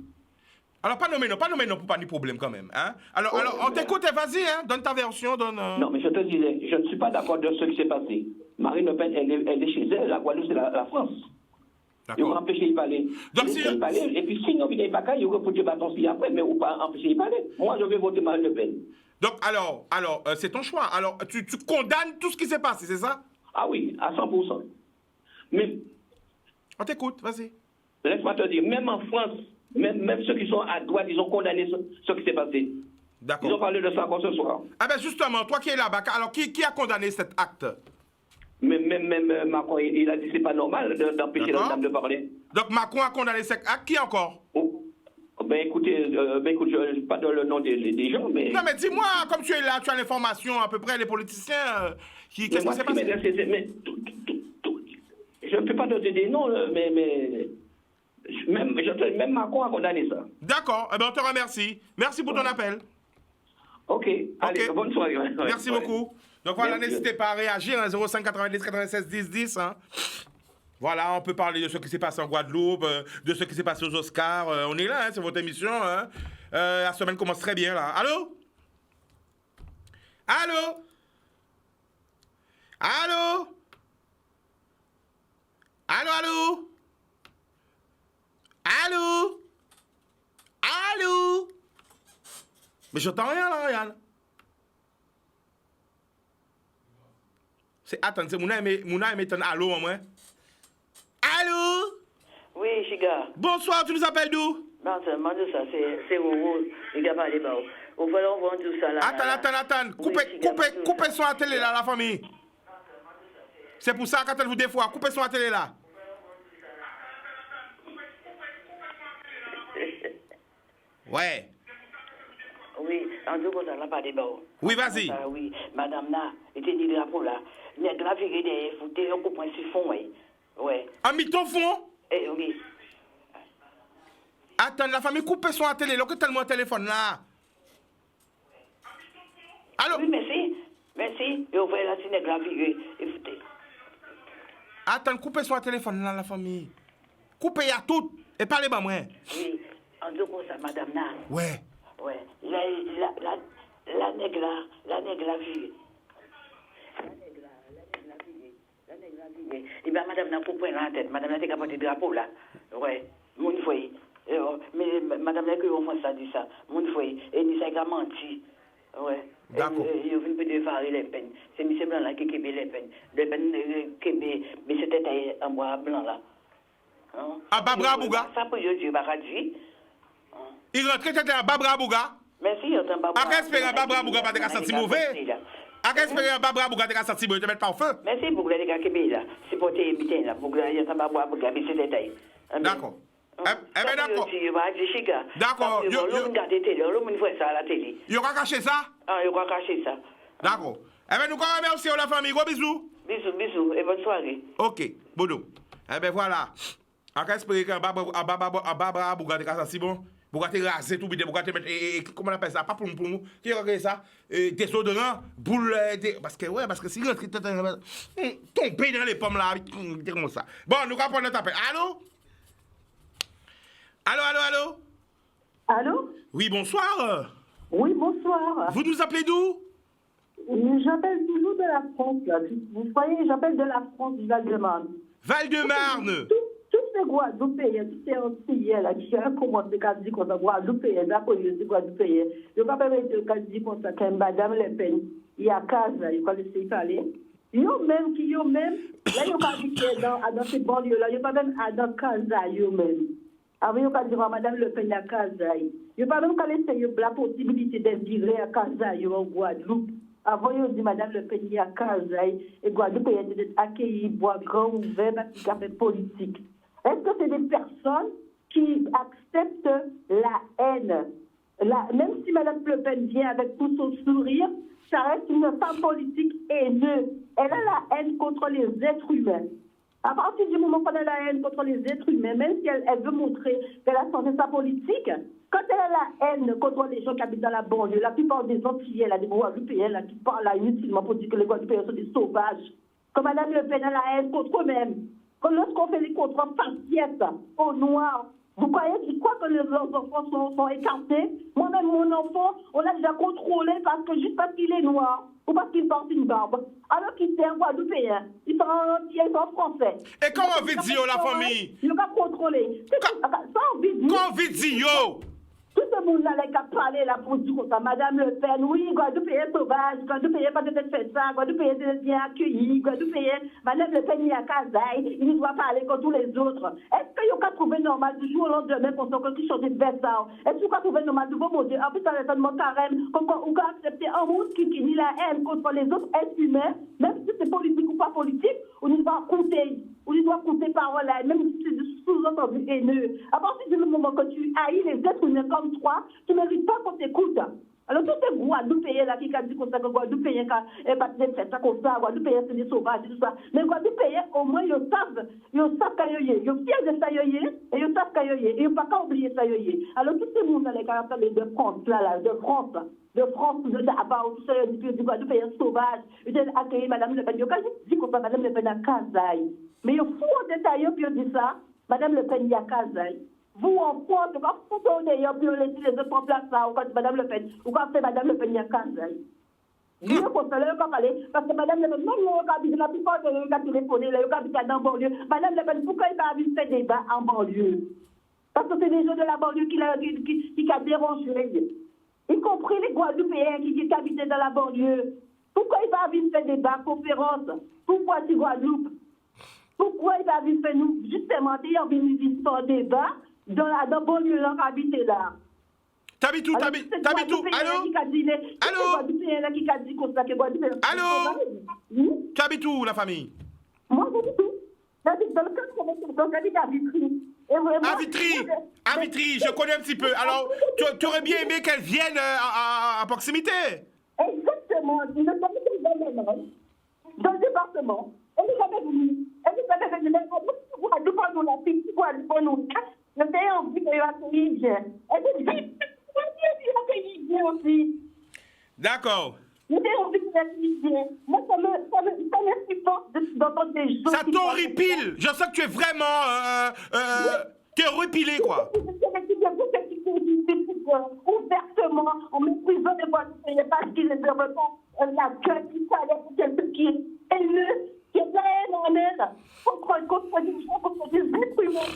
Alors, pas nommer non, pour pas de problème quand même. Hein? Alors, on t'écoute, vas-y, hein? Donne ta version, donne... Non, mais je te disais, je ne suis pas d'accord de ce qui s'est passé. Marine Le Pen, elle est chez elle, la Guadeloupe, c'est la France. Ils ont empêché de parler. Donc, si... Et puis, si nous venons pas quand, ils auraient foutu le bâton après, mais on pas empêcher de parler. Moi, je vais voter Marine Le Pen. Donc, alors c'est ton choix. Alors, tu condamnes tout ce qui s'est passé, c'est ça? Ah oui, à 100%. Mais... On t'écoute, vas-y. Laisse-moi te dire, même en France, même ceux qui sont à droite, ils ont condamné ce qui s'est passé. D'accord. Ils ont parlé de ça encore ce soir. Ah ben justement, toi qui es là-bas, alors qui a condamné cet acte? Même Macron, il a dit que c'est pas normal d'empêcher la dame de parler. Donc Macron a condamné cet acte, qui encore? Ben écoutez, je pas dans le nom des gens, mais... Non mais dis-moi, comme tu es là, tu as l'information à peu près, les politiciens, qu'est-ce qui s'est passé? Je ne peux pas donner des noms, mais même Macron a condamné ça. D'accord, eh ben on te remercie. Merci pour ton appel. Ok, allez, bonne soirée. Merci beaucoup. Donc voilà, n'hésitez pas à réagir, hein, 05 90 96 10 10. Hein. Voilà, on peut parler de ce qui s'est passé en Guadeloupe, de ce qui s'est passé aux Oscars. On est là, hein, c'est votre émission. Hein. La semaine commence très bien, là. Allô? Allô? Allô? Allô, allô? Allô? Allô? Mais j'entends rien là, Yann. Attends, c'est Mouna et un allô en moi. Allô? Oui, Chiga. Bonsoir, tu nous appelles d'où? Non, c'est c'est Roro. Il a parlé bas. On va leur vendre tout ça là. Attends. Coupez son à télé là, la famille. C'est pour ça quand elle vous défoie. Coupez son à télé là. Ouais. Oui, en tout cas, ça n'a pas de bon. Oui, vas-y. Oui, madame là, était dit drapeau là. Il y a de la figure des foutés, on comprend sur fond, oui. Ouais. En mis ton fond? Eh oui. Attends, la famille, coupez son à télé. Là, que tellement téléphone là. Allô? Oui, merci. Merci. Et on va la signer de la figure. Écoutez. Attends, coupez son à téléphone là, la famille. Coupez à tout. Et parlez-moi, moi. Oui. En tout cas, ça, madame là. Ouais. Ouais. La nègre la fille. Et bien, madame n'a pas pris la tête. Madame n'a pas porté le drapeau là. Ouais. Mon foyer. Mais madame n'a que ça dit ça. Mon foyer. Et ni ça a menti. Ouais. D'accord. Il vient de faire les peines. C'est M. Blanc là qui a les peines. Les peines mais c'était un bois blanc là. À Babra Bouga? Ça peut dire, bah, dit. Il rentre tête à Babra Bouga? Merci, il y a un Babra. À espérer Babra Bouga pas te senti mauvais. À espérer Babra Bouga te senti mauvais, te mettre pas au feu. Merci pour les gars qui sont là. C'est pour tes habitants là. Pour que il y a un Babra Bouga, mais c'est détail. D'accord. Eh bien, d'accord. D'accord. L'homme regarde la télé, l'homme voit ça à la télé. Il va cacher ça? Ah, il va cacher ça. D'accord. Eh bien, nous remercions la famille. Gros bisous. Bisous et bonne soirée. Ok, boudou. Eh bien, voilà. À espérer que Babra Bouga te senti bon. Bouga te raser tout, Bouga te mettre, comment on appelle ça? Pas pour nous. Qui regarde ça? Désodorant, boule, parce que si rentre, quel pays dans les pommes là, comme ça. Bon, nous allons prendre notre appel. Allô? Allô? Oui, bonsoir. Oui, bonsoir. Vous nous appelez d'où? J'appelle toujours de la France, là. Vous voyez, j'appelle de la France, du Val-de-Marne. Val-de-Marne? Tous ces Guadeloupéens, tous ces Antillais, là, qui ont commencé à dire qu'on a Guadeloupéens, d'accord, ils disent Guadeloupéens. Je ne vais pas dire dire comme ça, quand Madame Le Pen, il y a 15 là, il faut laisser parler. Yo-même, là, ils ont pas dit que dans ces banlieues-là, ils n'ont pas même dans 15 là, yo-même. Avant, ils ont dit que Madame Le Pen a 15 là. Ils n'ont pas même laissé la possibilité d'être viré à 15 là, en Guadeloupe. Avant, ils ont dit Madame Le Pen, il y a 15 ans, et Guadeloupe a été accueillie, bois grand, ouvert, parce qu'il y a fait politique. Est-ce que c'est des personnes qui acceptent la haine? Même si Madame Le Pen vient avec tout son sourire, ça reste une femme politique haineuse. Elle a la haine contre les êtres humains. À partir du moment où elle a la haine contre les êtres humains, même si elle veut montrer qu'elle a changé sa politique, quand elle a la haine contre les gens qui habitent dans la banlieue, la plupart des Antillais, des Guadeloupéens, qui parlent là inutilement pour dire que les Guadeloupéens sont des sauvages. que Mme Le Pen a la haine contre eux-mêmes. Que lorsqu'on fait les contrôles faciès aux Noirs, vous croyez que leurs enfants sont écartés? Moi-même, mon enfant, on l'a déjà contrôlé juste parce qu'il est noir ou parce qu'il porte une barbe. Alors qu'il est un Guadeloupéen. Ils sont français. Et comment vidéo la famille? Il va contrôler. Comment vidéo? Tout ce monde-là, qui a parlé là pour dire comme ça, Madame Le Pen, oui, Guadeloupéen sauvage, Guadeloupéen pas peut-être fait ça, Guadeloupéen bien accueilli, Guadeloupéen, Madame Le Pen, il y a Kazaï, il doit parler comme tous les autres. Est-ce qu'il y a trouvé normal du jour au lendemain qu'on soit quelque chose de ça? Est-ce qu'il y a trouvé normal de vous montrer, en plus, ça va être carême, qu'on peut accepter un monde qui nie la haine contre les autres êtres humains, même si c'est politique ou pas politique, on doit compter parole là, même si c'est sous-entendu haineux. À partir du moment que tu haïs les êtres humains comme toi, tu ne mérites pas qu'on t'écoute. Alors, tous ces Guadeloupéens là qui ont dit comme ça, que Guadeloupéens n'ont pas fait ça comme ça, Guadeloupéens c'est des sauvages et tout ça. Mais Guadeloupéens, au moins, ils savent qu'ils y est. Ils sont fiers de ça, et ils savent qu'il y est. Et ils ne peuvent pas oublier ça, Alors, tous ces gens là, les caractères de France, de France, de Davao, tout ça, du Guadeloupéens sauvages, ils ont accueilli Mme Le Pen. Ils ont dit comme ça, Mme Le Pen à Kazaï. Mais il faut en détail, puis on dit ça, Mme Le Pen, il y a Kazaï. Vous, en France, quand vous d'ailleurs, puis on laisse les autres en place, ou quand Mme Le Pen, ou quand c'est Mme Le Pen, il y a Kazaï. Dieu conseille, il va parler, parce que Mme Le Pen, même nous, la plupart de nous, qui ont téléphoné, là, qui habitent dans la banlieue, Mme Le Pen, pourquoi il va avoir fait débat en banlieue? Parce que c'est des gens de la banlieue qui ont dérangé, y compris les Guadeloupéens qui habitaient dans la banlieue. Pourquoi il va avoir fait débat, conférence? Pourquoi c'est Guadeloupe? Pourquoi il va avoir fait nous, justement, il y a un débat dans la banlieue là, habité là? T'habites où? T'habites où? Allô? Allô? T'habites où, la famille? Moi, j'habite où? J'habite dans le 4 j'habite à Vitry. À Vitry, je connais un petit peu. Alors, tu aurais bien aimé qu'elle vienne à proximité? Exactement. Dans le département. Elle est jamais venue. Je fais envie de l'accueillir bien. Elle dit, bien aussi. D'accord. Je fais envie de l'accueillir bien. Moi, ça m'insupporte d'entendre des gens. Ça t'horripile. Je sais que tu es vraiment... t'es horripilé, quoi. Ouvertement, en méprisant les voisins, parce qu'ils ne veulent pas l'accueil qui s'allait pour quelqu'un qui est haineux, qui est la haine en elle, contre des gens, contre des êtres humains,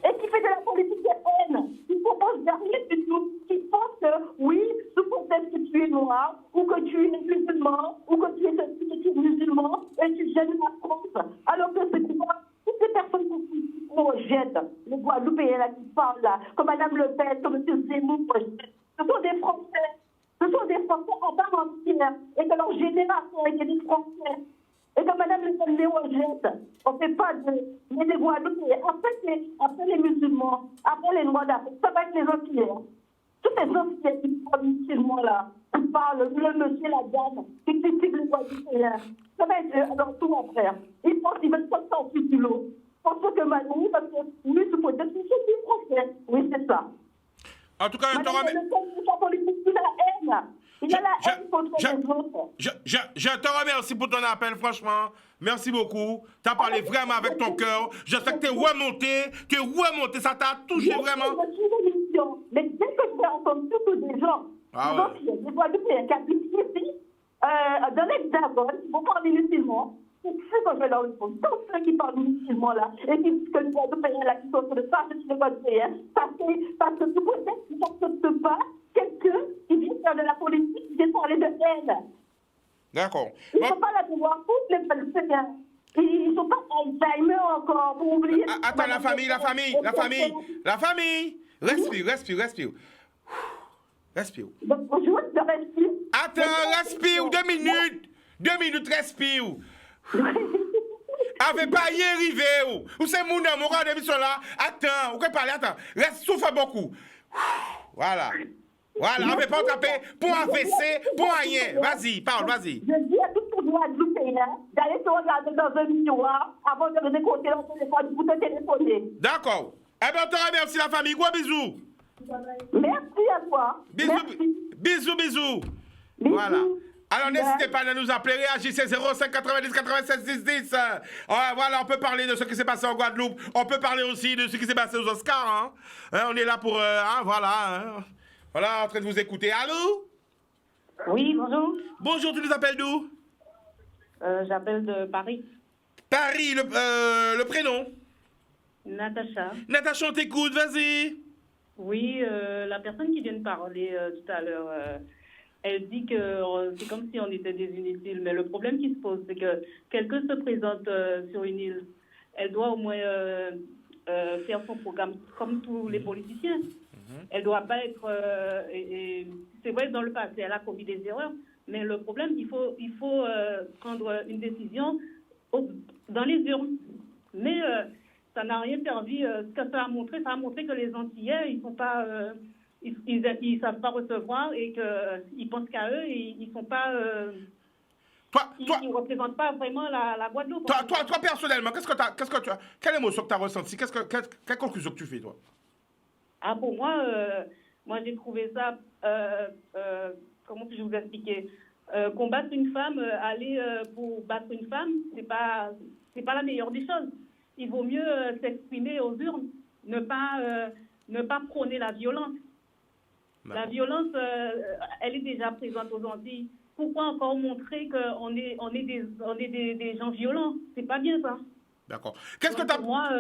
et qui fait de la politique de haine, qui propose derrière du tout, qui pense que, oui, sous contexte que tu es noir, ou que tu es musulman, ou que tu es musulman, et tu gênes la France, alors que c'est quoi? Toutes ces personnes qui projettent, les Guadeloupéens là qui parlent là, comme Mme Le Pen, comme M. Zemmour, ce sont des Français. Ce sont des Français en part entière. Et que leur génération était des Français. Et que Mme Le Pen les rejette. On ne fait pas mais les Guadeloupéens. Après les musulmans, après les Noirs d'Afrique, ça va être les Antillais. Tous ces Antillais qui parlent musulmans là, qui parlent, le monsieur, la dame, qui critiquent les Guadeloupéens. Ça va être dans tout mon frère. Ils pensent qu'ils veulent sortir du lot. Parce que Manu, parce que oui, c'est peut-être que c'est des Français. Oui, c'est ça. En tout cas, je te remercie pour ton appel, franchement. Merci beaucoup. Tu as parlé vraiment avec ton cœur. Je sais que tu es remonté. Ça t'a touché vraiment. Mais dès que je vais entendre tous des gens, des Guadeloupéens qui habitent ici, dans l'Hexagone, vous parlez musulman. C'est ce que je vais leur répondre. Tous ceux qui parlent musulman là, et qui disent que les Guadeloupéens là, qui sont sur le ça, c'est les Guadeloupéens, parce que tout peut-être qu'ils n'acceptent pas quelqu'un qui vient faire de la politique, qui vient parler de haine. D'accord. Ils ne sont pas là pour voir toutes les Guadeloupéens. Ils ne sont pas Alzheimer encore, pour oublier. Attends, la famille. Respire. Bonjour, je respire. Attends, respire, 2 minutes. 2 minutes, respire. Avec pas y arriver. Ou c'est mon amour, on sont là. Attends, on peut parler, attends. Reste, souffle beaucoup. Voilà, on peut pas taper pour AVC, pour rien. Vas-y, parle, vas-y. Je dis à tous les Guadeloupéens d'aller se regarder dans un miroir avant de me décoter leur téléphone pour te téléphoner. D'accord. Eh bien, on te remercie la famille. Gros bisous. Merci à toi. Bisous. Voilà. Alors n'hésitez pas à nous appeler, réagissez 05 90 96 10 10. Voilà, on peut parler de ce qui s'est passé en Guadeloupe. On peut parler aussi de ce qui s'est passé aux Oscars. On est là pour... voilà, en train de vous écouter. Allô? Oui, bonjour. Bonjour, tu nous appelles d'où? J'appelle de Paris. Paris, le prénom? Natacha. Natacha, on t'écoute, vas-y. Oui, la personne qui vient de parler tout à l'heure, elle dit que c'est comme si on était des inutiles. Mais le problème qui se pose, c'est que quelqu'un se présente sur une île. Elle doit au moins faire son programme comme tous les politiciens. Elle ne doit pas être... c'est vrai, dans le passé, elle a commis des erreurs. Mais le problème, il faut prendre une décision dans les urnes. Mais ça n'a rien servi. Ce que ça a montré que les Antillais, ils sont pas... ils savent pas recevoir et qu'ils pensent qu'à eux et ils sont pas... ils ne représentent pas vraiment la Guadeloupe. Toi, personnellement, quelle émotion que tu as ressentie? Quelle conclusion que tu fais, toi? Ah, pour moi, j'ai trouvé ça... comment puis-je vous expliquer? Combattre une femme, aller pour battre une femme, c'est pas la meilleure des choses. Il vaut mieux s'exprimer aux urnes, ne pas prôner la violence. La violence, elle est déjà présente aux Antilles. Pourquoi encore montrer qu'on est des gens violents? C'est pas bien, ça. D'accord. Pour moi,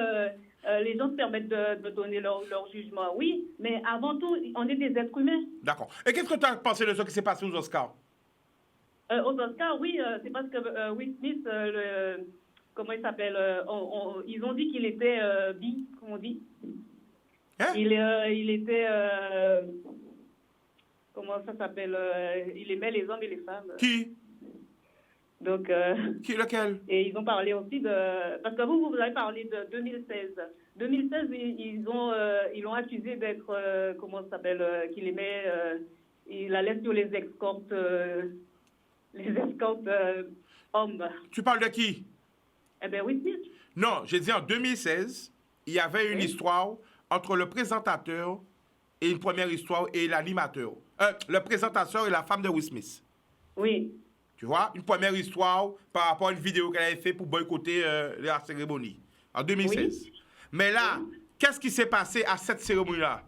les gens se permettent de donner leur jugement, oui, mais avant tout, on est des êtres humains. D'accord. Et qu'est-ce que tu as pensé de ce qui s'est passé aux Oscars? Aux Oscars, oui, c'est parce que Will Smith, comment il s'appelle, ils ont dit qu'il était bi, comme on dit. Hein? Il était, comment ça s'appelle, il aimait les hommes et les femmes. Qui? Donc, Qui, lequel? Et ils ont parlé aussi de... Parce que vous avez parlé de 2016. 2016, ils l'ont accusé d'être, comment ça s'appelle, qu'il aimait... il allait sur les escortes hommes. Tu parles de qui? Eh bien, oui, Smith. Non, j'ai dit en 2016, il y avait une histoire entre le présentateur et une première histoire et l'animateur. Le présentateur et la femme de Will Smith. Oui. Tu vois, une première histoire par rapport à une vidéo qu'elle avait fait pour boycotter la cérémonie en 2016. Oui. Mais là, qu'est-ce qui s'est passé à cette cérémonie-là?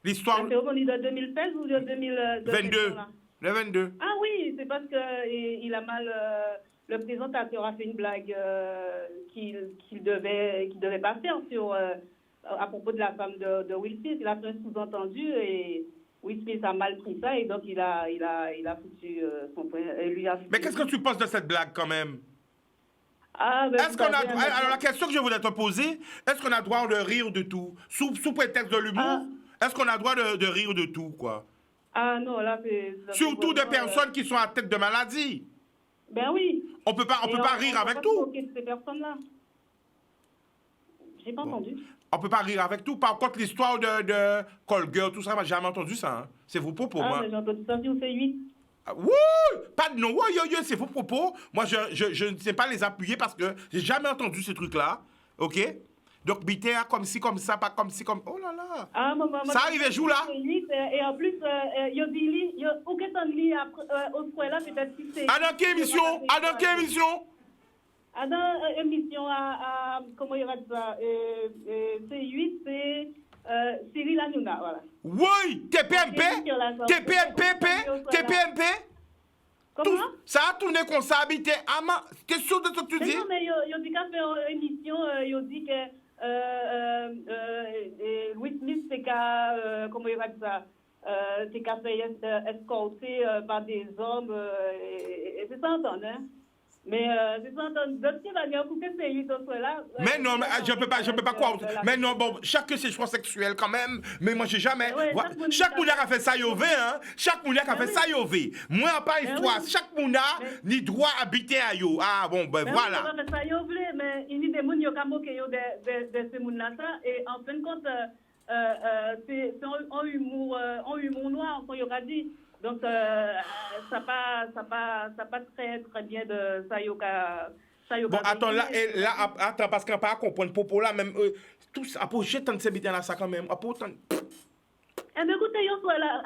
L'histoire... La cérémonie de 2016 ou de 2022? Le 22. Ah oui, c'est parce que il a mal... le présentateur a fait une blague qu'il devait pas faire à propos de la femme de Will Smith. Il a fait un sous-entendu et... Will Smith a mal pris ça et donc il a foutu son point. Mais qu'est-ce que tu penses de cette blague quand même? Est-ce qu'on a alors la question que je voulais te poser, est-ce qu'on a droit de rire de tout sous prétexte de l'humour? Est-ce qu'on a droit de rire de tout, quoi? Ah non, là c'est... Surtout de personnes qui sont à tête de maladie. Ben oui. On peut pas rire avec tout. De ces personnes-là. J'ai pas entendu. On peut pas rire avec tout. Par contre, l'histoire de Call Girl, tout ça, j'ai jamais entendu ça. Hein. C'est vos propos, moi. Mais j'ai entendu ça sur C8. Pas de non, c'est vos propos. Moi, je ne sais pas les appuyer parce que j'ai jamais entendu ce truc-là. OK? Donc, bité comme ci, comme ça, pas comme ci, comme... Oh là là! Ça arrive un jour, là? Et en plus, il y a des lits, aucun lit au soir là, peut-être si c'est... À dans quelle émission? À dans quelle émission? À dans émission à comment il va dire ça? C8, c'est Cyril Hanouna, voilà. Oui! TPMP? TPMP? Comment? Ça a tourné comme ça, habité. T'es sûr de ce que tu dis? Non, mais il dit qu'à faire une émission, il dit que Will Smith, c'est qu'à, comment il va dire ça? C'est qu'à faire escorter par des hommes, et c'est ça entendre, hein? Mais c'est ça entendre. De toute manière, pour que c'est lui, là. Mais non, mais je peux pas croire. Mais non, bon, chacun ses choix sexuels quand même. Mais moi, j'ai jamais. Chaque mouna a fait ça, yové, hein? Chaque mouna a fait ça, yové. Moi, pas histoire. Chaque mouna, ni droit habiter à yo. Ah, bon, ben voilà. Mais ça, yové, mais il y a des mouns qui ont moqué de ces mouns-là, ça. Et en fin de compte, c'est un humour noir, comme il aura dit. Donc, ça pas très, très bien de Sayoka. Bon, attends, attends, parce qu'on ne peut pas comprendre Popo là, même, tous, après, j'ai tant de ces là, ça quand même, après, tant... Eh bien, écoutez, yo, là,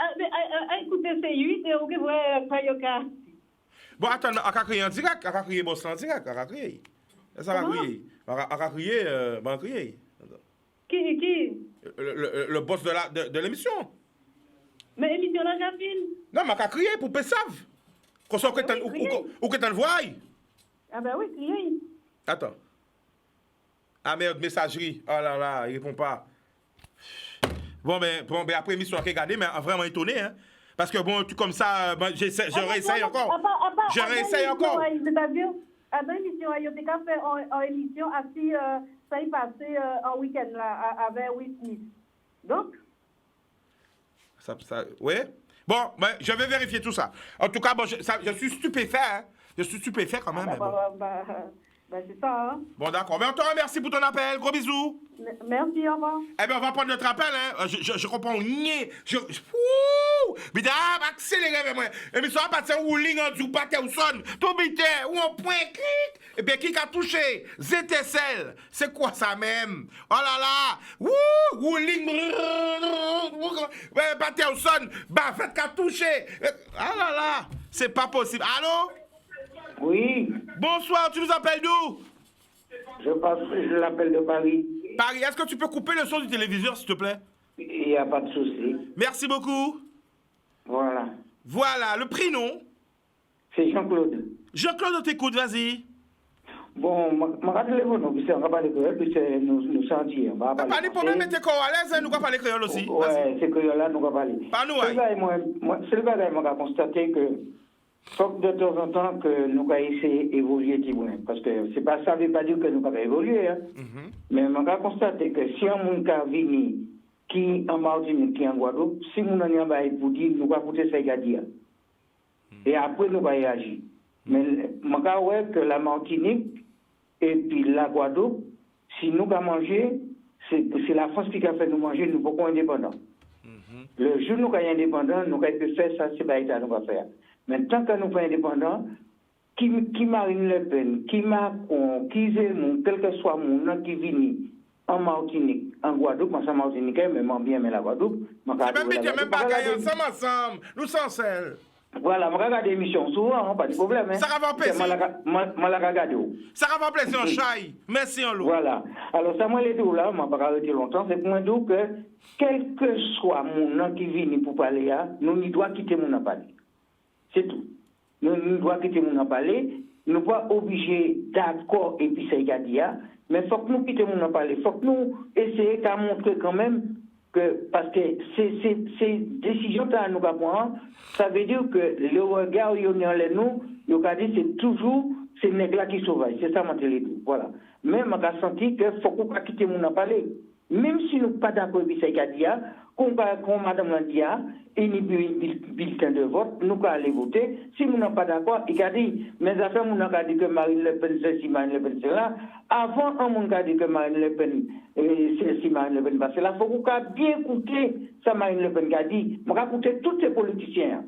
écoutez, c'est 8 et ok, ouais, Sayoka. Bon, attends, on va crier en direct, on va crier boss en direct, on va crier. Ça va crier. On va crier, Qui? Le boss de l'émission. Mais l'émission là, Javine. Non, mais on va crier pour Pessav. Qu'on soit ou que t'en voie. Ah ben oui, crier. Attends. Ah merde, messagerie. Oh là là, il répond pas. Bon, ben après l'émission, on va regarder, mais vraiment étonné, hein. Parce que bon, comme ça, je réessaye encore. Je réessaye encore. C'est-à-dire, avant l'émission, il y a des fait en émission, assis, ça y passé en week-end, là, avec Will Smith. Donc? Oui. Bon, ben, je vais vérifier tout ça. En tout cas, bon, je suis stupéfait, hein. Je suis stupéfait quand même. C'est ça, hein. Bon, d'accord. Mais on te remercie pour ton appel. Gros bisous. Merci, au revoir. Eh bien, on va prendre notre appel, hein. Je comprends rien. Bida, accélérez avec moi. Et mais ça va partir en rouling en dessous, paquet ou sonne. Tout bité, ou en point, clic. Et bien, qui a touché? ZTSL. C'est quoi ça même? Oh là là. Wouh, rouling. Paquet ou sonne. Bah, faites qu'à toucher. Ah là là. C'est pas possible. Allô? Oui. Bonsoir, tu nous appelles d'où? Je l'appelle de Paris. Paris, est-ce que tu peux couper le son du téléviseur, s'il te plaît? Il n'y a pas de souci. Merci beaucoup. Voilà. Voilà, le prénom? C'est Jean-Claude. Jean-Claude, on t'écoute, vas-y. Bon, je vais téléphone, puis on va parler créole, puis nous sentir. Pas de problème, mais t'es à l'aise, nous allons parler créole aussi. Ouais, c'est créole là, nous allons parler. Pas nous, c'est le bagage, moi, j'ai constaté que faut que de temps en temps que nous allons essayer d'évoluer, parce que c'est pas ça ne veut pas dire que nous allons évoluer, hein. Mais on a constaté que si un monde vient qui en Martinique, qui en Guadeloupe, si nous n'avons pas pour dire, nous allons écouter ça qu'il dire. Et après, nous allons réagir. Mais je crois que la Martinique et puis la Guadeloupe, si nous allons manger, c'est la France qui a fait nous manger, nous ne pouvons pas être indépendants. Le jour où nous sommes indépendants, nous allons faire ça, c'est pas l'État nous va faire. Mais tant que nous sommes indépendants, qui Marine Le Pen, qui Macron, qui Zemmour, quel que soit mon nom qui vient en Martinique, en Guadeloupe, moi, c'est Martinique, mais moi, bien, mais la Guadeloupe. C'est même pas gagné ensemble, nous sommes seuls. Voilà, je regarde l'émission souvent, pas de problème. Ça va plaisir. Je la regarde. Ça va plaisir, en chai. Merci, en loup. Voilà. Alors, ça, moi, les deux là, je ne vais pas arrêter longtemps, c'est pour moi dire que, quel que soit mon nom qui vient pour parler, nous ne devons quitter mon nom parler. C'est tout. Nous devons quitter mon nom parler. Nous ne sommes pas obligés d'accord et puis ça y a dit, mais il faut que nous quittions mon nom parler. Il faut que nous essayions de montrer quand même que, parce que ces décisions que nous avons, ça veut dire que le regard où nous avons, c'est toujours ces nègres-là qui sauvent. C'est ça, mon téléphone. Voilà. Mais on a senti qu'il faut qu'on quitte mon nom parler. Même si nous ne sommes pas d'accord avec ça y a dit, quand Madame Landia et ni bulletin de vote, nous allons aller voter. Si nous n'sommes pas d'accord, il a dit, mes affaires, nous avons dit que Marine Le Pen, c'est si Marine Le Pen, c'est là. Avant, on a dit que Marine Le Pen, c'est si Marine Le Pen, c'est là. Il faut qu'on bien écouter ça, Marine Le Pen a dit. On va écouter tous ces politiciens.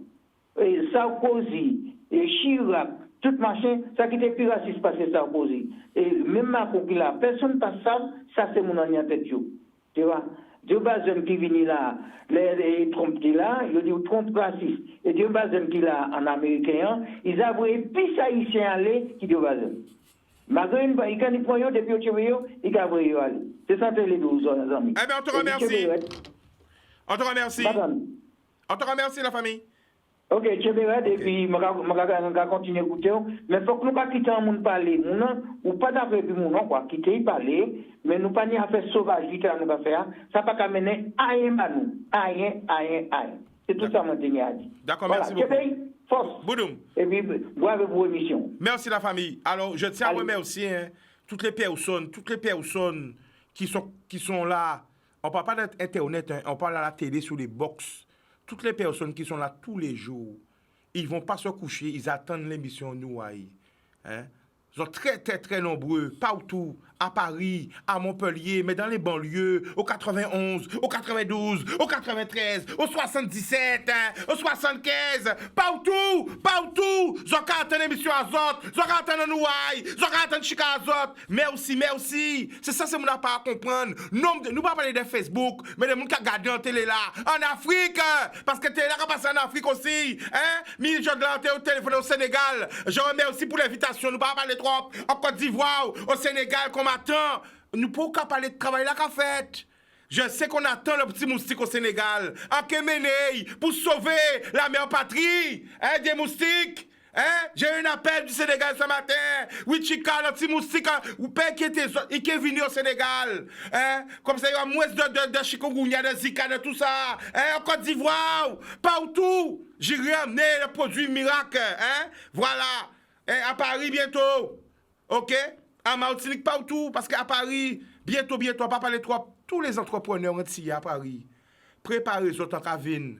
Sarkozy, Chirac, tout machin, ça qui était plus raciste parce que Sarkozy. Et même Macron qui là, personne ne passe ça c'est mon ami en tête. Tu vois? Dieu Bazen qui vient là, les Trump qui là, il dit Trump raciste. Et Dieu Bazen qui là, en américain, ils avaient plus haïtiens aller qui Dieu Bazen. Malgré une fois, il y a des depuis au il y a aller. C'est ça les 12 amis. Eh bien, on te remercie. On te remercie. On te remercie, la famille. Ok, je vais et puis je vais continuer à écouter. Mais il faut que nous ne quittions pas monde parler. Ou pas d'après mon nom, quoi. Quitter parler, mais nous pas ni à faire sauvage, vite à nous faire. Ça va pas mener à rien à nous. Rien. C'est tout ça, mon dernier a dit. D'accord, merci beaucoup. Force. Boudoum. Et puis, bravo pour l'émission. Merci, la famille. Alors, je tiens à remercier toutes les personnes qui sont là. On ne parle pas d'Internet, on parle à la télé, sur les box. Toutes les personnes qui sont là tous les jours, ils ne vont pas se coucher, ils attendent l'émission nous. Hein? Ils sont très, très, très nombreux, partout, à Paris, à Montpellier, mais dans les banlieues, au 91, au 92, au 93, au 77, au 75, partout, ils ont qu'à émission à Zot, ils ont qu'à attendre Nouaille, ils ont qu'à attendre Chica à Zot, mais aussi, c'est ça, c'est mon pas à comprendre. Nous pas parler de Facebook, mais de gens qui regardent en télé là, en Afrique, parce que télé là, passe en Afrique aussi, hein, mille gens de la au téléphone au Sénégal, je remets aussi pour l'invitation, nous pas parler trop en Côte d'Ivoire, au Sénégal, comme attend. Nous pouvons pas parler de travail là qu'a fait. Je sais qu'on attend le petit moustique au Sénégal, en Kéméné, pour sauver la mère patrie, hein, des moustiques. Hein? J'ai eu un appel du Sénégal ce matin. Oui, Chica, le petit moustique, ou père qui est venu au Sénégal. Hein? Comme ça, il y a moins de chikungunya, de Zika, de tout ça. Hein? En Côte d'Ivoire, partout. J'ai ramené le produit miracle. Hein? Voilà. Hein? À Paris bientôt. OK? À Martinique, partout. Parce qu'à Paris, bientôt, pas parler trop. Tous les entrepreneurs entiers à Paris, préparez-vous en cavine.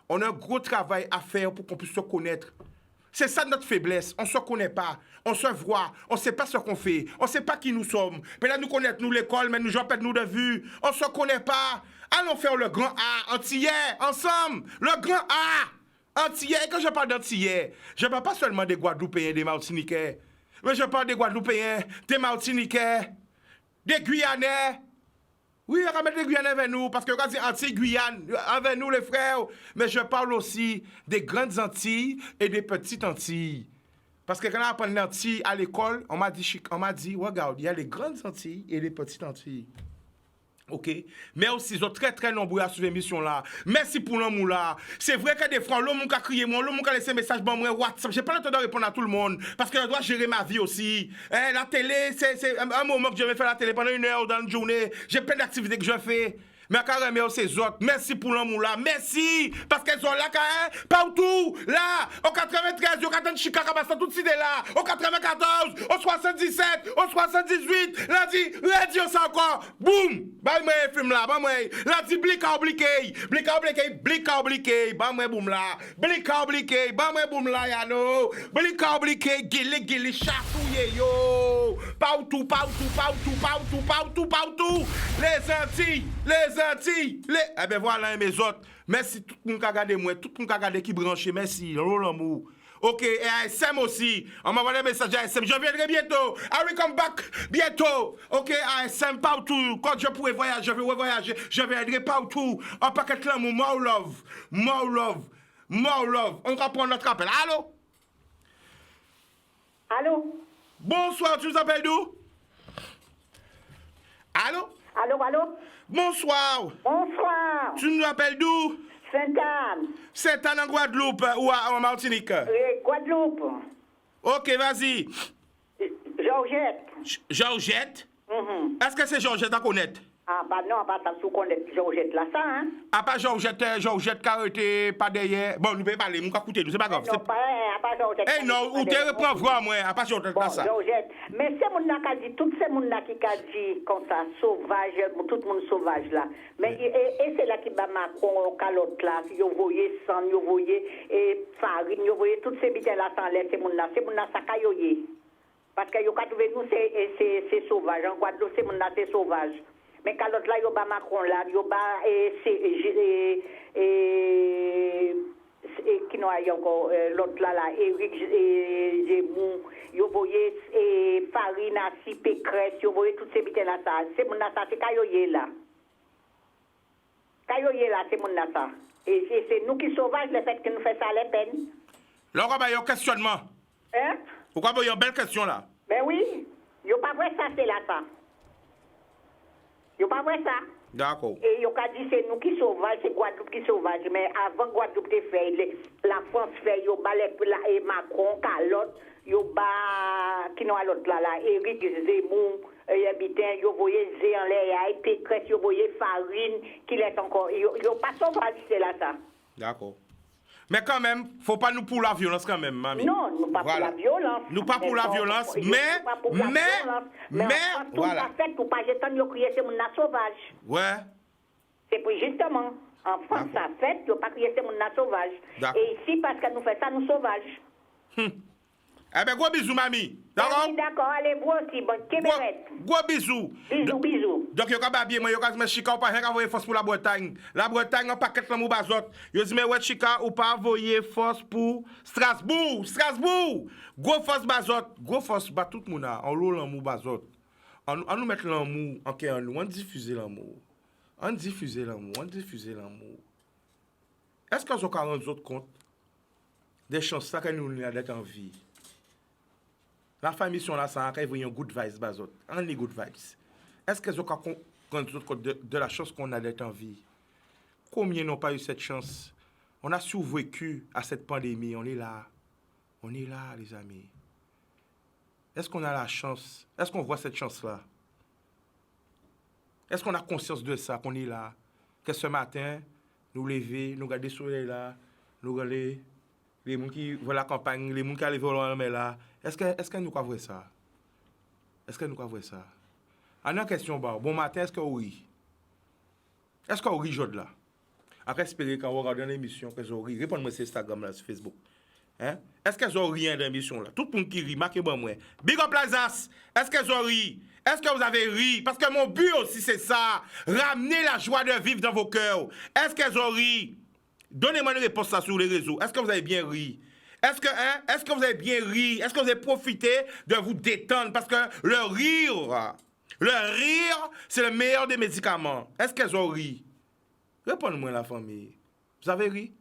On a un gros travail à faire pour qu'on puisse se connaître. C'est ça notre faiblesse. On ne se connaît pas. On se voit. On ne sait pas ce qu'on fait. On ne sait pas qui nous sommes. Mais là, nous connaissons nous l'école, mais nous j'en perds nous de vue. On ne se connaît pas. Allons faire le grand A antillais, ensemble. Le grand A antillais. Et quand je parle d'antillais, je ne parle pas seulement des Guadeloupéens, des Martiniquais. Mais je parle des Guadeloupéens, des Martiniquais, des Guyanais. Oui, on va mettre les Guyanais avec nous, parce que quand c'est Antilles-Guyane, avec nous les frères, mais je parle aussi des grandes Antilles et des petites Antilles. Parce que quand on apprend l'Antilles à l'école, on m'a dit, regarde, il y a les grandes Antilles et les petites Antilles. OK? Mais aussi, ils sont très, très nombreux à suivre l'émission là. Merci pour l'amour là. C'est vrai que des fois, l'homme qui a crié, l'homme qui a laissé un message, moi, WhatsApp. J'ai pas le temps de répondre à tout le monde. Parce que je dois gérer ma vie aussi. Hein, la télé, c'est un moment que je vais faire la télé pendant 1 heure dans une journée. J'ai plein d'activités que je fais. Mais carrément, ces autres, merci pour l'amour là, merci, parce qu'elles sont là, partout, là, au 93, au 80 Chicago, tout de là, au 94, au 77, au 78, lundi, radio ça encore, boum, bah moi, film là, bah moi, lundi, blika obliqué, bah moi, boum là, blika obliqué, bah moi, boum là, yano, blika obliqué, gili, chatouille, yo, partout, les Antilles, eh ben voilà mes autres. Merci tout le monde qui a regardé moi, tout le monde qui a regardé qui branché, merci, l'amour. OK, et ASM aussi. On m'a envoyé un message à ASM. Je viendrai bientôt. I will come back bientôt. OK, ASM partout. Quand je pourrai voyager, je vais voyager. Je viendrai partout. Un paquet de l'amour, more love. On va prendre notre appel. Allô? Bonsoir, tu nous appelles d'où? Allô? Bonsoir. Tu nous appelles d'où? Sainte-Anne. Sainte-Anne en Guadeloupe ou en Martinique? Guadeloupe. OK, vas-y. Georgette? Est-ce que c'est Georgette à connaître? Ah, bah non, pas ça, sous connaître Georgette là, ça, hein? Ah, pas Georgette qui a été pas derrière. Bon, nous pouvons parler, nous pouvons écouter, c'est pas grave. Non, pas Georgette. Eh non, ou tu reprends voir, moi, à pas Georgette là, ça. Georgette, mais c'est mon qui a dit, tous ces gens qui a dit comme ça, sauvage, tout le monde sauvage là. Mais, et c'est là qui va Macron, calotte là, vous voyez sang, vous voyez farine, vous voyez toutes ces bêtises là, sans l'air, c'est mon là, ça cailloyer. Parce que vous trouvez nous, c'est sauvage, en Guadeloupe, c'est mon là, c'est sauvage. Mais quand l'autre là, il y a Macron là, il y a qui n'a encore l'autre là, Éric Zemmour, il y a Farine, Assis, Pécresse, il y a toutes ces bêtises là, ça. C'est mon là, ça, c'est Kayoye là. Kayoye là, c'est mon là, ça. Et c'est nous qui sauvages, le fait que nous faisons ça les peines. Là, il y a un questionnement. Hein? Pourquoi il y a une belle question là? Ben oui, il n'y a pas vrai ça, c'est là, ça. Il n'y a pas vrai ça. D'accord. Et il y a dit c'est nous qui sauvages, c'est Guadeloupe qui sauvage. Mais avant Guadeloupe te fait, la France fait, il y a et Macron, Calotte, il y a qui n'a l'autre là, Éric Zemmour, il y a Zé en l'air, Pécresse, il y a Farine, qui l'est encore. Il n'y a pas sauvage, c'est là ça. D'accord. Mais quand même, il ne faut pas nous pour la violence quand même, mamie. Non, nous pas pour la violence. Nous pas pour la violence, mais voilà. En fait, pour pas jeter nous crier c'est mon sauvage. Ouais. C'est pour justement, en France, ça fait, nous pas crier c'est mon sauvage. Et ici, parce que nous faisons ça, nous sauvages. Eh ben, gros bisous, mamie. D'accord? D'accord, allez, vous aussi, bon, Kéberette. Gros bisous. Bisous. Donc, yo ka babye, moi, yo ka me chika ou pas, rien envoyer force pour la Bretagne. La Bretagne, on paquet l'amour bazot. Yo dit, mais ouais, chika ou pas envoyer force pour Strasbourg. Strasbourg. Gros force bazot. Gros force, bah, tout le monde a. On l'eau l'amour bazot. On nous met l'amour en cœur, on diffuse l'amour. On diffuse l'amour. Est-ce qu'on se rend autres compte des chances que nous avons d'être en vie? La famille sont là, ça a un good vibes, bazot. On est good vibes. Est-ce que vous avez compte de la chance qu'on a d'être en vie? Combien n'ont pas eu cette chance? On a survécu à cette pandémie. On est là. On est là, les amis. Est-ce qu'on a la chance? Est-ce qu'on voit cette chance-là? Est-ce qu'on a conscience de ça, qu'on est là? Que ce matin, nous lever, nous regarder le soleil là, nous regarder les gens qui vont la campagne, les gens qui arrivent au loin là. Est-ce que nous avons ça? Est-ce que nous avons ça? En question, bon matin, est-ce que vous rit? Est-ce que vous rit aujourd'hui là? Après, espérer quand vous regardez une émission, que vous rit. Répondez-moi sur Instagram là, sur Facebook. Hein? Est-ce que vous avez rien dans l'émission là? Tout le monde qui rit, marquez-moi moi. Big up Lazas, est-ce que vous avez ri? Est-ce que vous avez ri? Parce que mon but aussi c'est ça. Ramener la joie de vivre dans vos cœurs. Est-ce que vous avez ri? Donnez-moi une réponse là sur les réseaux. Est-ce que vous avez bien ri? Est-ce que vous avez bien ri? Est-ce que vous avez profité de vous détendre? Parce que le rire, c'est le meilleur des médicaments. Est-ce que vous avez ri? Répondez-moi la famille. Vous avez ri?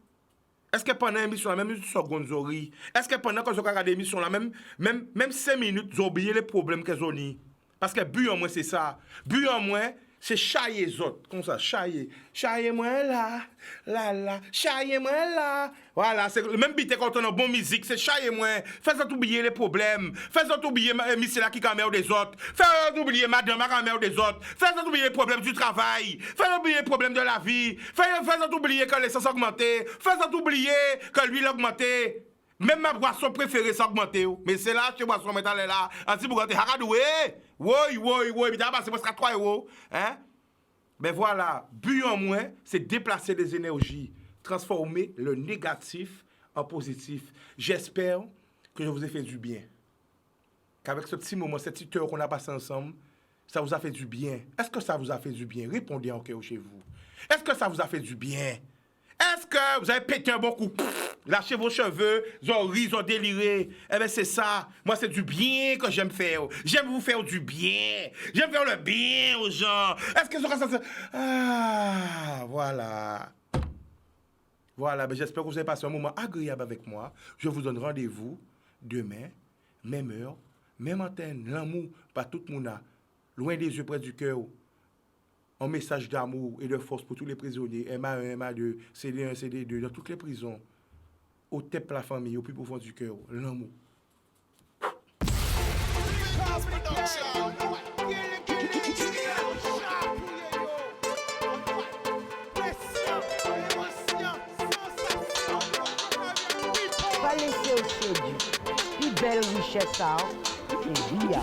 Est-ce que pendant l'émission, même une seconde, vous ri? Est-ce que pendant que vous regardez l'émission, même 5 minutes, vous oubliez les problèmes que vous avez? Parce que but en moins, c'est ça. But en moins, c'est chailler les autres. Comme ça, chailler. Chailler moi là. Chailler moi là. Voilà, c'est le même bité quand on a bonne musique, c'est chailler moi. Fais-en oublier les problèmes. Fais-en oublier monsieur là qui camère des autres. Fais-en oublier madame qui camère des autres. Fais-en oublier les problèmes du travail. Fais-en oublier les problèmes de la vie. Fais-en oublier que l'essence a augmenté. Fais-en oublier que l'huile a augmenté. Même ma boisson préférée s'est augmentée. Mais c'est là que je boisson métal est là. Anti pour gâter haradoué. Oui, mais d'abord c'est presque 3 €. Hein? Mais voilà, but en moins, c'est déplacer des énergies, transformer le négatif en positif. J'espère que je vous ai fait du bien. Qu'avec ce petit moment, cette petite heure qu'on a passé ensemble, ça vous a fait du bien. Est-ce que ça vous a fait du bien? Répondez en cœur chez vous. Est-ce que ça vous a fait du bien? Est-ce que vous avez pété un bon coup? Lâchez vos cheveux, ils ont ri, ils ont déliré. Eh bien, c'est ça. Moi, c'est du bien que j'aime faire. J'aime vous faire du bien. J'aime faire le bien aux gens. Est-ce que ça... Ah, voilà. Voilà, ben, j'espère que vous avez passé un moment agréable avec moi. Je vous donne rendez-vous demain, même heure, même antenne. L'amour, pas tout le monde a. Loin des yeux, près du cœur. Un message d'amour et de force pour tous les prisonniers. MA1, MA2, CD1, CD2, dans toutes les prisons. Au TEP la famille, au plus profond du cœur, l'amour. Pas laisser au séduit. Plus belle richesse, ça. C'est bien.